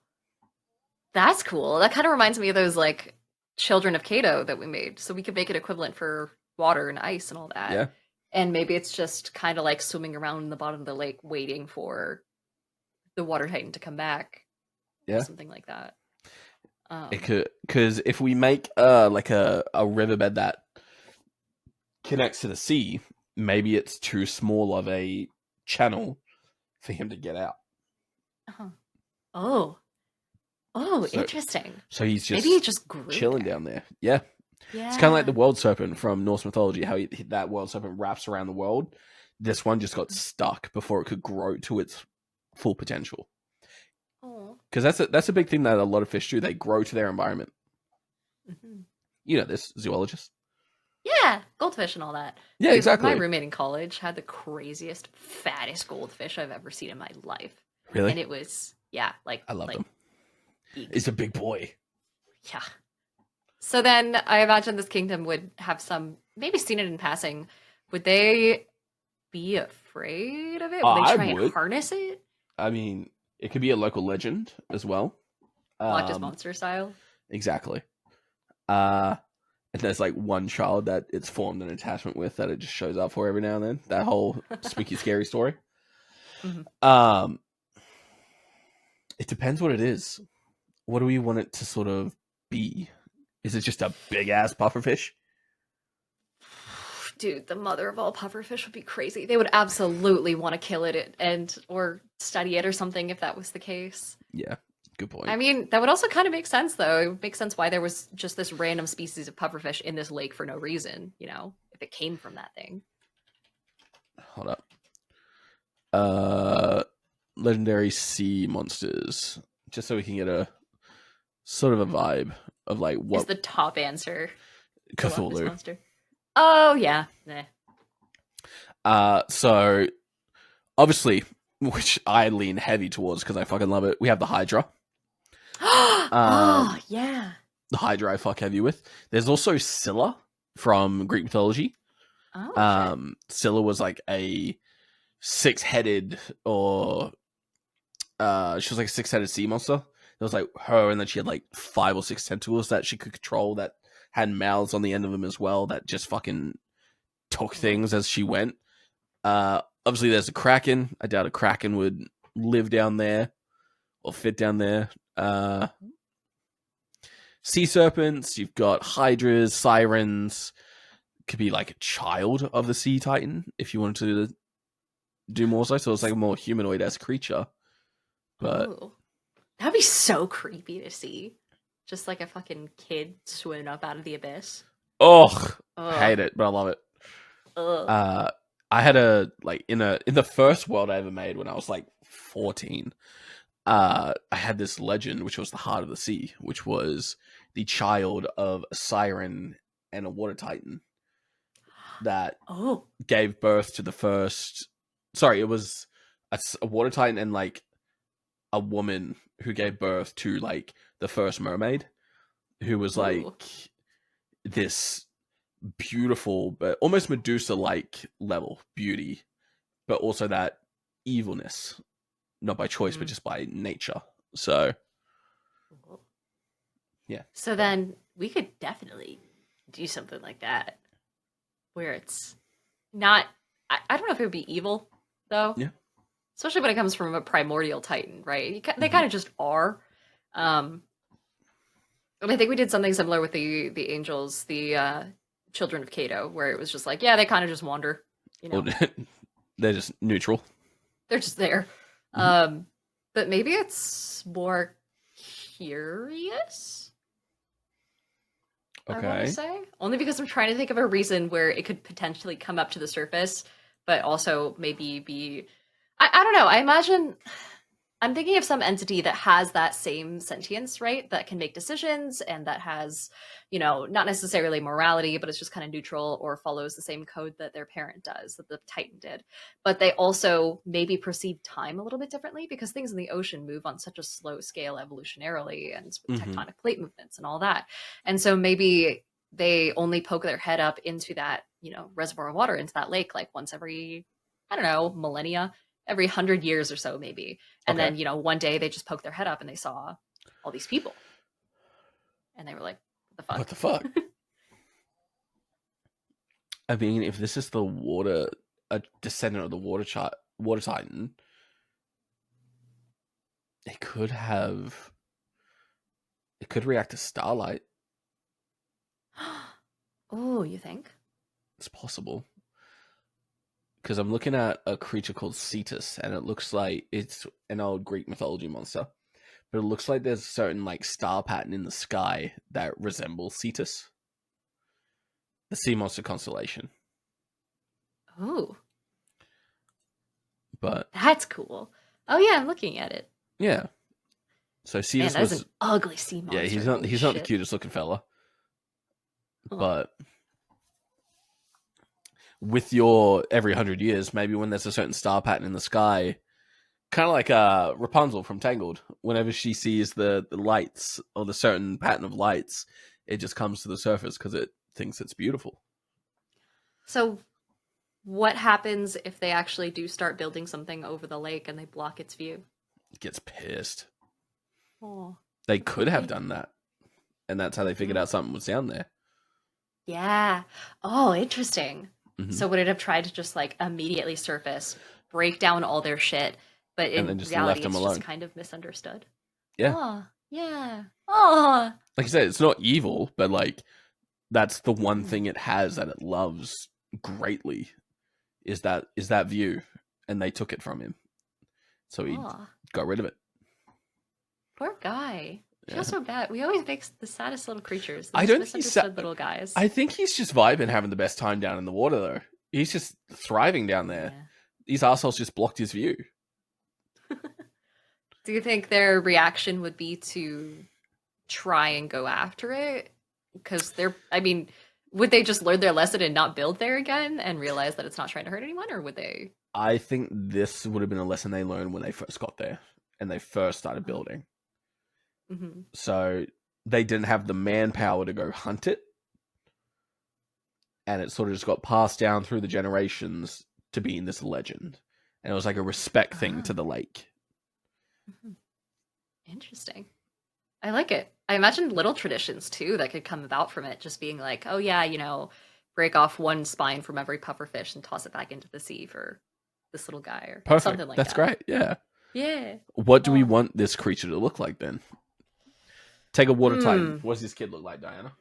That's cool. That kind of reminds me of those like Children of Kato that we made. So we could make it equivalent for water and ice and all that. Yeah. And maybe it's just kind of like swimming around in the bottom of the lake waiting for the water titan to come back. Yeah. Something like that. It could, because if we make like a riverbed that connects to the sea, maybe it's too small of a channel for him to get out. Uh-huh. Oh. Oh, So- interesting. So he's just Maybe he just grew chilling there. down there. Yeah. Yeah. It's kind of like the world serpent from Norse mythology, how that world serpent wraps around the world. This one just got stuck before it could grow to its full potential. Oh. Because that's a big thing that a lot of fish do. They grow to their environment. Hmm. You know this, zoologist. Yeah, goldfish and all that. Yeah, Dude, my exactly. roommate in college had the craziest, fattest goldfish I've ever seen in my life. And Really, it was, yeah, I love like them. big. He's a big boy. Yeah. So then I imagine this kingdom would have some, maybe seen it in passing. Would they be afraid of it? Would they I try and would. harness it? I mean, it could be a local legend as well. Loch Ness Um, Monster style? exactly. Uh, and there's like one child that it's formed an attachment with that it just shows up for every now and then. That whole spooky, scary story. Mhm. Um, it depends what it is. What do we want it to sort of be? Is it just a big ass pufferfish? Dude, the mother of all pufferfish would be crazy. They would absolutely want to kill it and or study it or something if that was the case. Yeah, good I point. mean, that would also kind of make sense though. It would make sense why there was just this random species of pufferfish in this lake for no reason, if it came from that thing. Hold up. Uh, legendary sea monsters, just so we can get a sort of a vibe of like Is what the top answer the Loch Ness Cthulhu. Monster? Oh yeah. Nah. So obviously, which I lean heavy towards because I fucking love it. We have the Hydra. Oh yeah. The Hydra I fuck heavy with. There's also Scylla from Greek mythology. Oh shit. Scylla was like a six-headed, or she was like a six-headed sea monster. It was like her, and then she had like 5 or 6 tentacles that she could control that had mouths on the end of them as well that just fucking took things as she went. Obviously, there's a Kraken. I doubt a Kraken would live down there or fit down there. Sea serpents. You've got hydras, sirens. Could be like a child of the sea titan if you wanted to do more so. So it's like a more humanoid esque creature. But Oh. That'd be so creepy to see. Just like a fucking kid swimming up out of the abyss. oh, Ugh. hate it, but I love it. Ugh. I had a like in the first world I ever made when I was like 14. I had this legend which was the Heart of the Sea, which was the child of a siren and a water titan that Oh. gave birth to the first. Sorry, it was a water titan and like a woman who gave birth to like the first mermaid, who was like Ooh. this beautiful but almost Medusa like level beauty, but also that evilness, not by choice but Mm. just by nature. So Cool. yeah, So then we could definitely do something like that where it's not. I don't know if it would be evil though, yeah. especially when it comes from a primordial titan, right? They Mm-hmm. kind of just are. Um, and I think we did something similar with the angels, the children of Cato, where it was just like, yeah, they kind of just wander, you Or know, they're just neutral. they're just there. Mm-hmm. But maybe it's more curious. I want to Okay. say only because I'm trying to think of a reason where it could potentially come up to the surface, but also maybe be. I don't know. I imagine I'm thinking of some entity that has that same sentience, right? That can make decisions and that has, not necessarily morality, but it's just kind of neutral or follows the same code that their parent does, that the Titan did. But they also maybe perceive time a little bit differently because things in the ocean move on such a slow scale evolutionarily and with Mm-hmm. tectonic plate movements and all that. And so maybe they only poke their head up into that, reservoir of water, into that lake, like once every, I don't know, millennia, every 100 years or so, maybe. And Okay. then, one day they just poked their head up and they saw all these people. And they were like, what the What fuck? the fuck? I mean, if this is a descendant of the water titan, it could have. It could react to starlight. Oh, you think? It's possible. Because I'm looking at a creature called Cetus, and it looks like it's an old Greek mythology monster. But it looks like there's a certain like star pattern in the sky that resembles Cetus, the sea monster constellation. Oh, But that's cool. Oh yeah, I'm looking at it. Yeah. So Man, Cetus that is an was, ugly sea yeah, monster. Holy he's not the shit. cutest looking fella, Oh. but with your every 100 years, maybe when there's a certain star pattern in the sky, kind of like Rapunzel from Tangled. Whenever she sees the lights or the certain pattern of lights, it just comes to the surface because it thinks it's beautiful. So what happens if they actually do start building something over the lake and they block its view? It gets pissed. Oh, They the poor could have thing. done that, and that's how they figured Mm. out something was down there. Yeah. Oh, interesting. Hmm. So would it have tried to just like immediately surface, break down all their shit, but And in then just left reality them it's just alone. kind of misunderstood? Yeah, Oh, yeah. Oh. like I said, it's not evil, but like that's the one Mm. thing it has that it loves greatly is that view, and they took it from him, so he Oh. got rid of it. Poor guy. I feel Yeah, so bad. We always make the saddest little creatures, the I most don't think misunderstood little guys. I think he's just vibing, having the best time down in the water though. He's just thriving down there. Yeah. These assholes just blocked his view. Do you think their reaction would be to try and go after it? Because I mean, would they just learn their lesson and not build there again and realize that it's not trying to hurt anyone, or would they? I think this would have been a lesson they learned when they first got there and they first started Oh. building. Mm-hmm. So they didn't have the manpower to go hunt it, and it sort of just got passed down through the generations to being this legend. And it was like a respect thing to Ah, the lake. mhm. Interesting. I like it. I imagine little traditions too that could come about from it, just being like, oh yeah, break off one spine from every pufferfish and toss it back into the sea for this little guy or Perfect. something like That's that. great. Yeah. Yeah. What do we Oh. want this creature to look like then? Take a water titan. Hmm. What does this kid look like, Diana?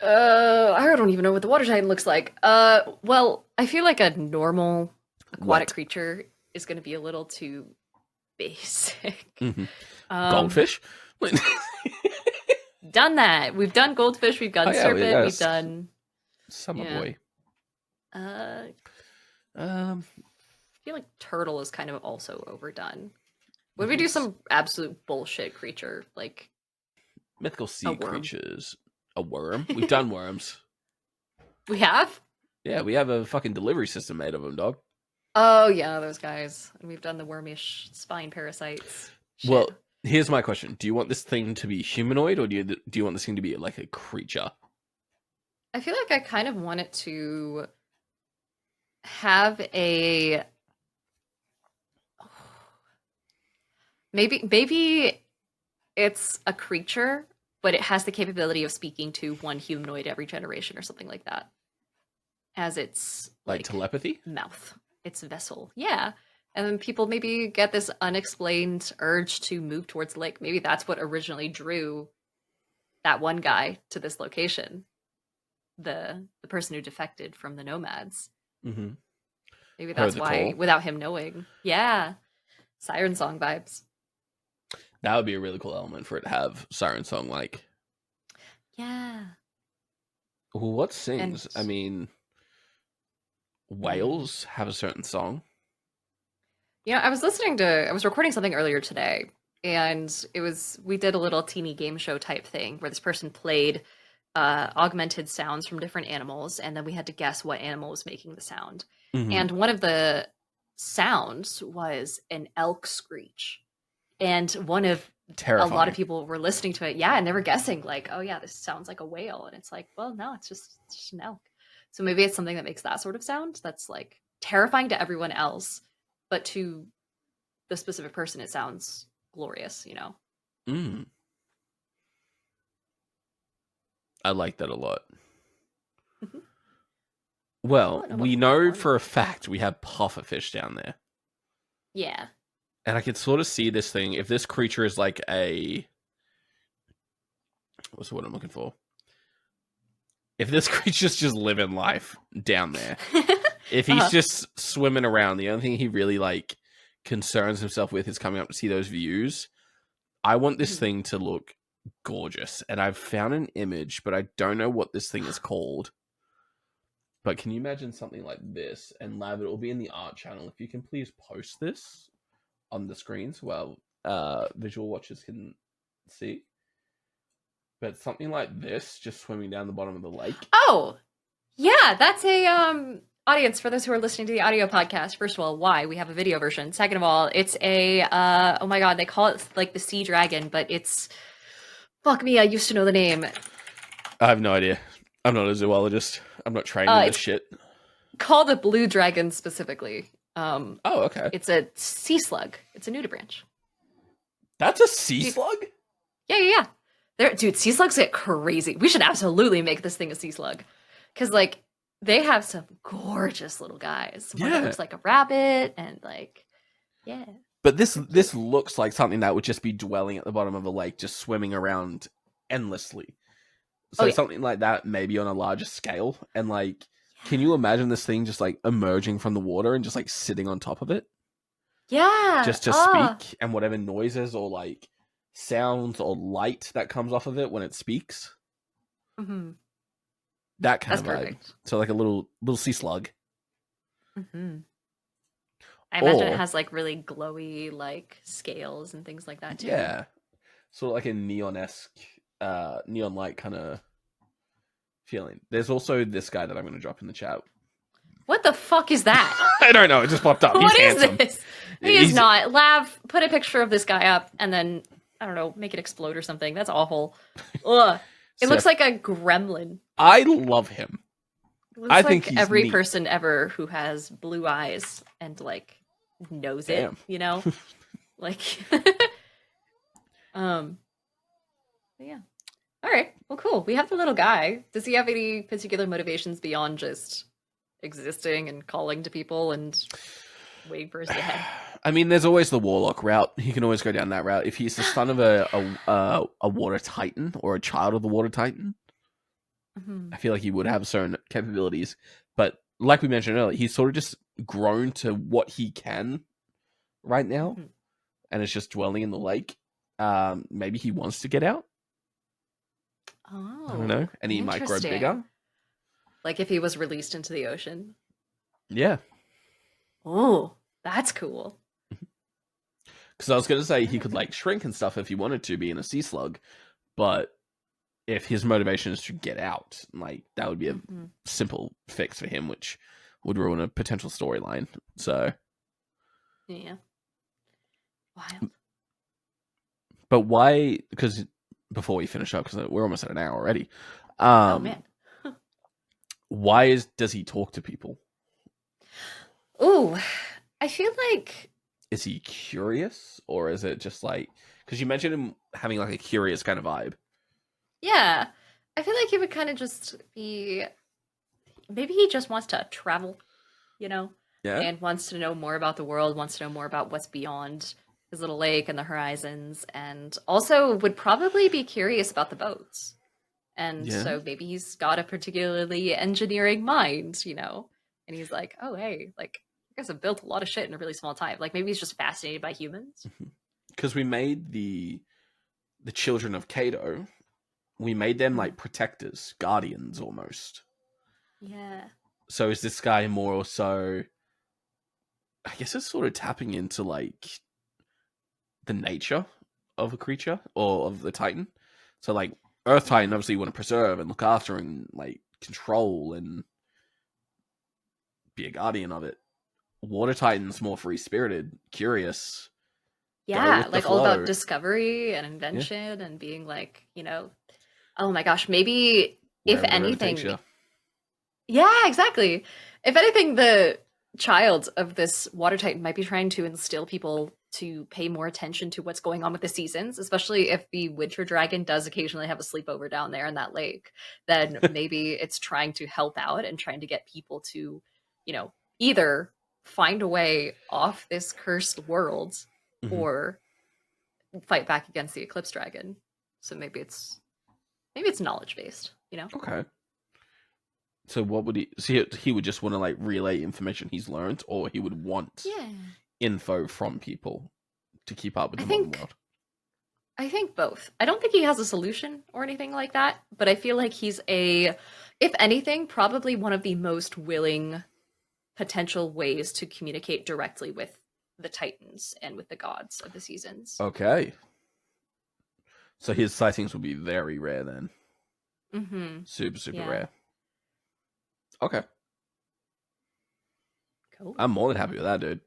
I don't even know what the water titan looks like. Well, I feel like a normal aquatic Wet. creature is going to be a little too basic. Hmm. Um, Goldfish? done that. We've done goldfish. We've Oh done yeah, serpent. We've done summer yeah. boy. I Um, feel like turtle is kind of also overdone. Would we do yes. some absolute bullshit creature like Mythical a sea worm? creatures. A worm? We've done worms. We have? Yeah, we have a fucking delivery system made of them, dog. Oh yeah, those guys. And we've done the wormish spine parasites. Well, Shit. here's my question: do you want this thing to be humanoid, or do you want this thing to be like a creature? I feel like I kind of want it to have a maybe it's a creature, but it has the capability of speaking to one humanoid every generation or something like that as its Like like telepathy? mouth, its vessel. Yeah. And then people maybe get this unexplained urge to move towards the lake. Maybe that's what originally drew that one guy to this location. The person who defected from the nomads. Mm-hmm. Maybe Heard that's the why call. without him knowing. Yeah. Siren song vibes. That would be a really cool element for it to have siren song like. Yeah. Well, what And sings? I mean, mm, whales have a certain song. I was recording something earlier today, and we did a little teeny game show type thing where this person played augmented sounds from different animals, and then we had to guess what animal was making the sound. Mm-hmm. And one of the sounds was an elk screech. And a lot of Terrifying. people were listening to it, yeah, and they were guessing, like, oh yeah, this sounds like a whale. And it's like, well, no, it's just an elk. So maybe it's something that makes that sort of sound that's like terrifying to everyone else, but to the specific person, it sounds glorious. Mm. I like that a lot. Mhm. I Well, don't know we what know one for would a be though. fact we have pufferfish down there. Yeah. And I can sort of see this thing. If this creature is like a. What's the word I'm looking for? If this creature's just living life down there, if he's Uh-huh. just swimming around, the only thing he really like concerns himself with is coming up to see those views. I want this Mhm. thing to look gorgeous. And I've found an image, but I don't know what this thing is called. But can you imagine something like this? And Lav, it will be in the art channel. If you can please post this. on the screens. Well, visual watchers can see. But something like this, just swimming down the bottom of the lake. Oh, yeah, that's a audience for those who are listening to the audio podcast. First of all, why we have a video version. Second of all, it's a oh my god, they call it like the sea dragon, but it's fuck me, I used to know the name. I have no idea. I'm not a zoologist. I'm not trained in this It's shit. called a blue dragon specifically. Oh, okay. It's a sea slug. It's a nudibranch. That's a sea slug? Yeah. Dude, sea slugs get crazy. We should absolutely make this thing a sea slug. Because, like, they have some gorgeous little guys. One that looks like a rabbit, and, like, yeah. But this looks like something that would just be dwelling at the bottom of a lake, just swimming around endlessly. So something like that, maybe on a larger scale. And, like, can you imagine this thing just, like, emerging from the water and just, like, sitting on top of it? Yeah. Just to speak, and whatever noises or, like, sounds or light that comes off of it when it speaks. Mm-hmm. That kind of vibe. Perfect. So like a little sea slug. Mm-hmm. I imagine it has like really glowy like scales and things like that too. Yeah. Sort of like a neon-esque, neon light kind of feeling. There's also this guy that I'm going to drop in the chat. What the fuck is that? I don't know. It just popped up. What He's is handsome. this? He's not. Lav, put a picture of this guy up and then, I don't know, make it explode or something. That's awful. Ugh. It looks like a gremlin. I love him. I think he's every person ever who has blue eyes and like knows it, you know? Like yeah. All right. Well, cool. We have the little guy. Does he have any particular motivations beyond just existing and calling to people and waiting for his dad? I mean, there's always the warlock route. He can always go down that route. If he's the son of a water titan or a child of the water titan, I feel like he would have certain capabilities. But like we mentioned earlier, he's sort of just grown to what he can right now, and it's just dwelling in the lake. Maybe he wants to get out. Oh, I don't know. And he might grow bigger. Like if he was released into the ocean. Yeah. Oh, that's cool. Because I was going to say he could like shrink and stuff if he wanted to be in a sea slug, but if his motivation is to get out, like that would be a simple fix for him, which would ruin a potential storyline. So, yeah, wild. But why? Because before we finish up, because we're almost at an hour already. Oh man, why does he talk to people? Ooh, I feel like, is he curious, or is it just like, because you mentioned him having like a curious kind of vibe? Yeah, I feel like he would kind of just be, maybe he just wants to travel, you know? Yeah. And wants to know more about the world, wants to know more about what's beyond his little lake and the horizons, and also would probably be curious about the boats. And so maybe he's got a particularly engineering mind, you know? And he's like, oh, hey, like, you guys have built a lot of shit in a really small time. Like, maybe he's just fascinated by humans. Because we made the children of Cato, we made them like protectors, guardians almost. Yeah. So is this guy more so, I guess it's sort of tapping into like the nature of a creature or of the Titan. So like Earth Titan, obviously you want to preserve and look after and like control and be a guardian of it. Water Titan's more free spirited, curious. Yeah, like all about discovery and invention and being like, you know, oh my gosh, maybe if anything. Yeah, exactly. If anything, the child of this water titan might be trying to instill people to pay more attention to what's going on with the seasons, especially if the winter dragon does occasionally have a sleepover down there in that lake. Then maybe it's trying to help out and trying to get people to, you know, either find a way off this cursed world or fight back against the eclipse dragon. So maybe it's knowledge based, you know? Okay. So what would he? So he would just want to like relay information he's learned, or he would want info from people to keep up with the modern world. I think both. I don't think he has a solution or anything like that, but I feel like he's if anything, probably one of the most willing potential ways to communicate directly with the Titans and with the gods of the seasons. Okay. So his sightings will be very rare then. Mm-hmm. Super, super Yeah. rare. Okay. Cool. I'm more than happy with that, dude.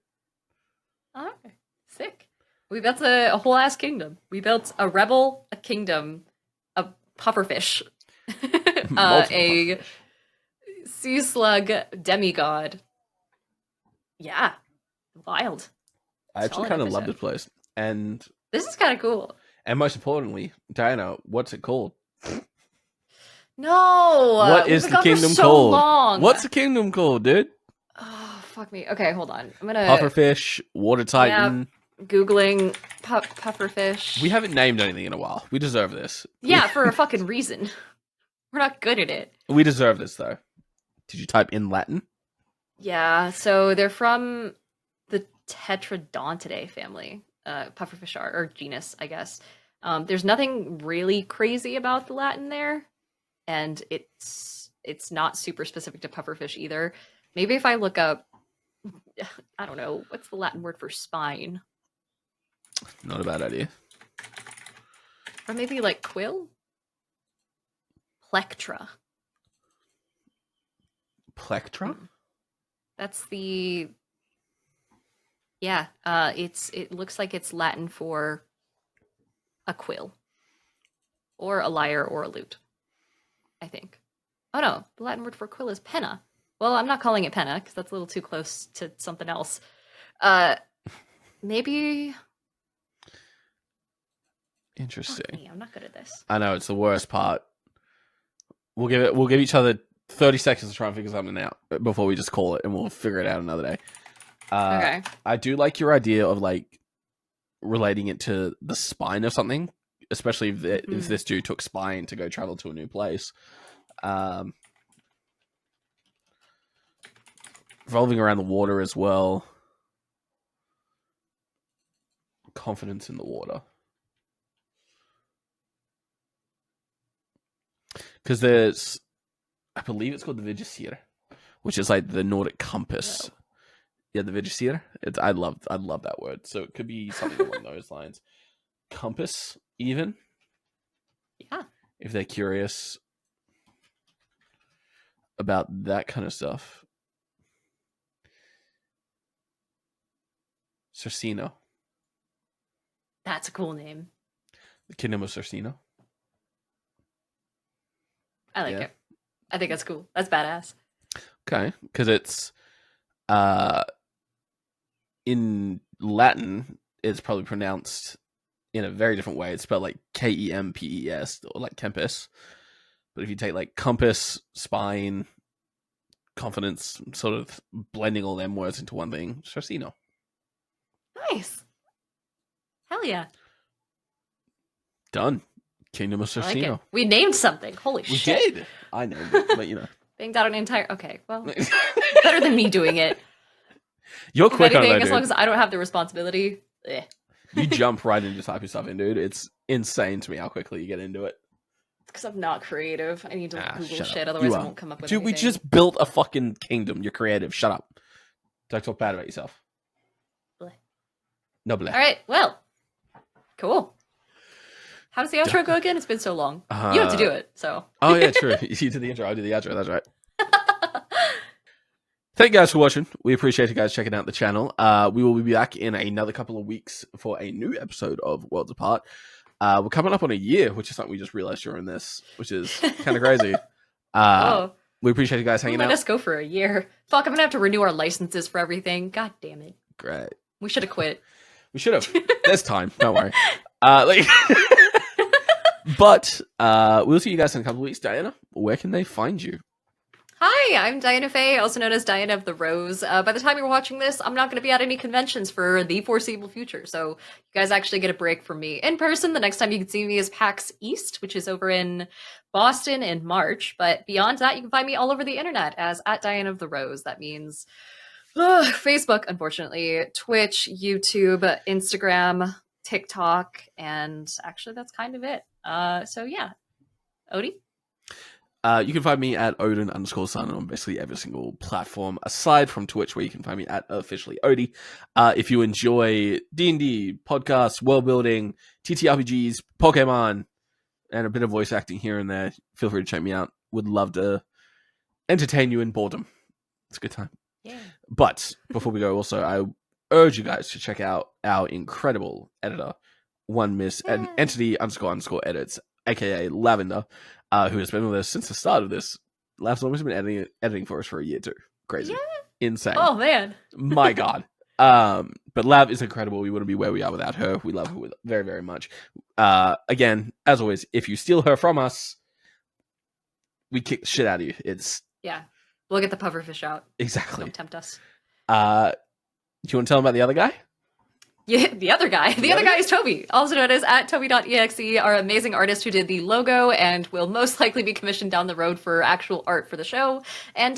All right. Sick. We built a whole ass kingdom. We built a rebel, a kingdom, a pufferfish, Multiple a pufferfish. sea slug demigod. Yeah, wild. I Solid actually kind of love episode. this place. And This is kind of cool. most importantly, Diana, what's it called? No, What we've is been the gone for kingdom so called? long. What's the kingdom called, dude? Oh, fuck me. Okay, hold on. I'm gonna Pufferfish, water titan. Googling pufferfish. We haven't named anything in a while. We deserve this. Yeah, for a fucking reason. We're not good at it. We deserve this, though. Did you type in Latin? Yeah, so they're from the Tetradontidae family, pufferfish are, or genus, I guess. There's nothing really crazy about the Latin there, and it's not super specific to pufferfish either. Maybe if I look up, I don't know, what's the Latin word for spine? Not a bad idea. Or maybe like quill? Plectra. Plectra? That's the it looks like it's Latin for a quill. Or a lyre or a lute. I think. Oh no, the Latin word for quill is penna. Well, I'm not calling it penna because that's a little too close to something else. Maybe. Interesting. Fuck me, I'm not good at this. I know it's the worst part. We'll give each other 30 seconds to try and figure something out before we just call it, and we'll figure it out another day. Okay. I do like your idea of like relating it to the spine of something, especially if this dude took spine to go travel to a new place. Revolving around the water as well. Confidence in the water. Because there's, I believe it's called the Vigisir, which is like the Nordic compass. Oh. Yeah, the Vigisir. I love that word. So it could be something along those lines. Compass, even. Yeah. If they're curious about that kind of stuff. Cersino. That's a cool name. The Kingdom of Cersino. I like it. I think that's cool. That's badass. Okay, because it's in Latin, it's probably pronounced in a very different way. It's spelled like Kempes or like Kempis. But if you take like compass, spine, confidence, sort of blending all them words into one thing, Cersino. Nice. Hell yeah. Done. Kingdom of I like it. Cersino. We named something. Holy We shit. did. I know, but you know. Banged out an entire. Okay, well, better than me doing it. You're If quick on anything, that, as long dude. as I don't have the responsibility. You jump right into typing stuff in, dude. It's insane to me how quickly you get into it. Because I'm not creative. I need to Google shut shit, up. otherwise You I are. won't come up with Dude, anything. we just built a fucking kingdom. You're creative. Shut up. Don't talk bad about yourself. Bleh. No bleh. All right, well, cool. How does the outro go again? It's been so long. You have to do it, so. Oh, yeah, true. You do the intro, I do the outro. That's right. Thank you guys for watching. We appreciate you guys checking out the channel. We will be back in another couple of weeks for a new episode of Worlds Apart. We're coming up on a year, which is something we just realized during this, which is kind of crazy. Oh, We appreciate you guys hanging let out. us go for a year. Fuck, I'm gonna have to renew our licenses for everything. God damn it. Great. We should have quit. We should have. There's time. Don't worry. But we'll see you guys in a couple of weeks. Diana, where can they find you? Hi, I'm Diana Faye, also known as Diana of the Rose. By the time you're watching this, I'm not going to be at any conventions for the foreseeable future, so you guys actually get a break from me in person. The next time you can see me is PAX East, which is over in Boston in March. But beyond that, you can find me all over the internet as at Diana of the Rose. That means Facebook, unfortunately, Twitch, YouTube, Instagram, TikTok, and actually that's kind of it. So yeah. Odie? You can find me at Odinn_Sun on basically every single platform, aside from Twitch, where you can find me at officially Odie. If you enjoy D&D, podcasts, world building, TTRPGs, Pokemon, and a bit of voice acting here and there, feel free to check me out. Would love to entertain you in boredom. It's a good time. Yeah. But before we go, also, I urge you guys to check out our incredible editor, One Miss, and Entity__edits, aka Lavender, who has been with us since the start of this. Lav's almost been editing for us for a year too. Crazy. Yeah. Insane. Oh, man. My God. But Lav is incredible. We wouldn't be where we are without her. We love her very, very much. Again, as always, if you steal her from us, we kick the shit out of you. It's Yeah. We'll get the pufferfish out. exactly. Don't tempt us. Do you want to tell them about the other guy? Yeah, the other guy. The other guy is Toby, also known as at Toby.exe, our amazing artist who did the logo and will most likely be commissioned down the road for actual art for the show. And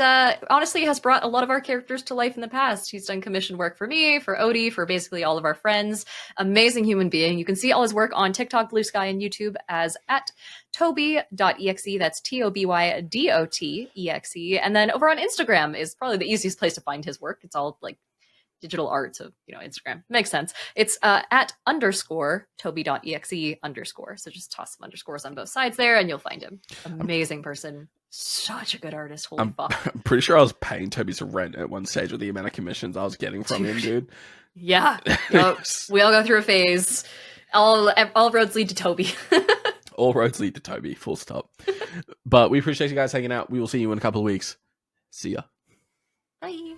honestly has brought a lot of our characters to life in the past. He's done commission work for me, for Odie, for basically all of our friends. Amazing human being. You can see all his work on TikTok, Blue Sky, and YouTube as at Toby.exe. That's TOBYDOTEXE. And then over on Instagram is probably the easiest place to find his work. It's all like digital art, so Instagram makes sense. It's at _Toby.exe_. So just toss some underscores on both sides there and you'll find him. Amazing person, such a good artist. Holy fuck. I'm pretty sure I was paying Toby's rent at one stage with the amount of commissions I was getting from him, dude. Yeah. Yep. We all go through a phase. All roads lead to Toby. All roads lead to Toby, full stop. But we appreciate you guys hanging out. We will see you in a couple of weeks. See ya. Bye.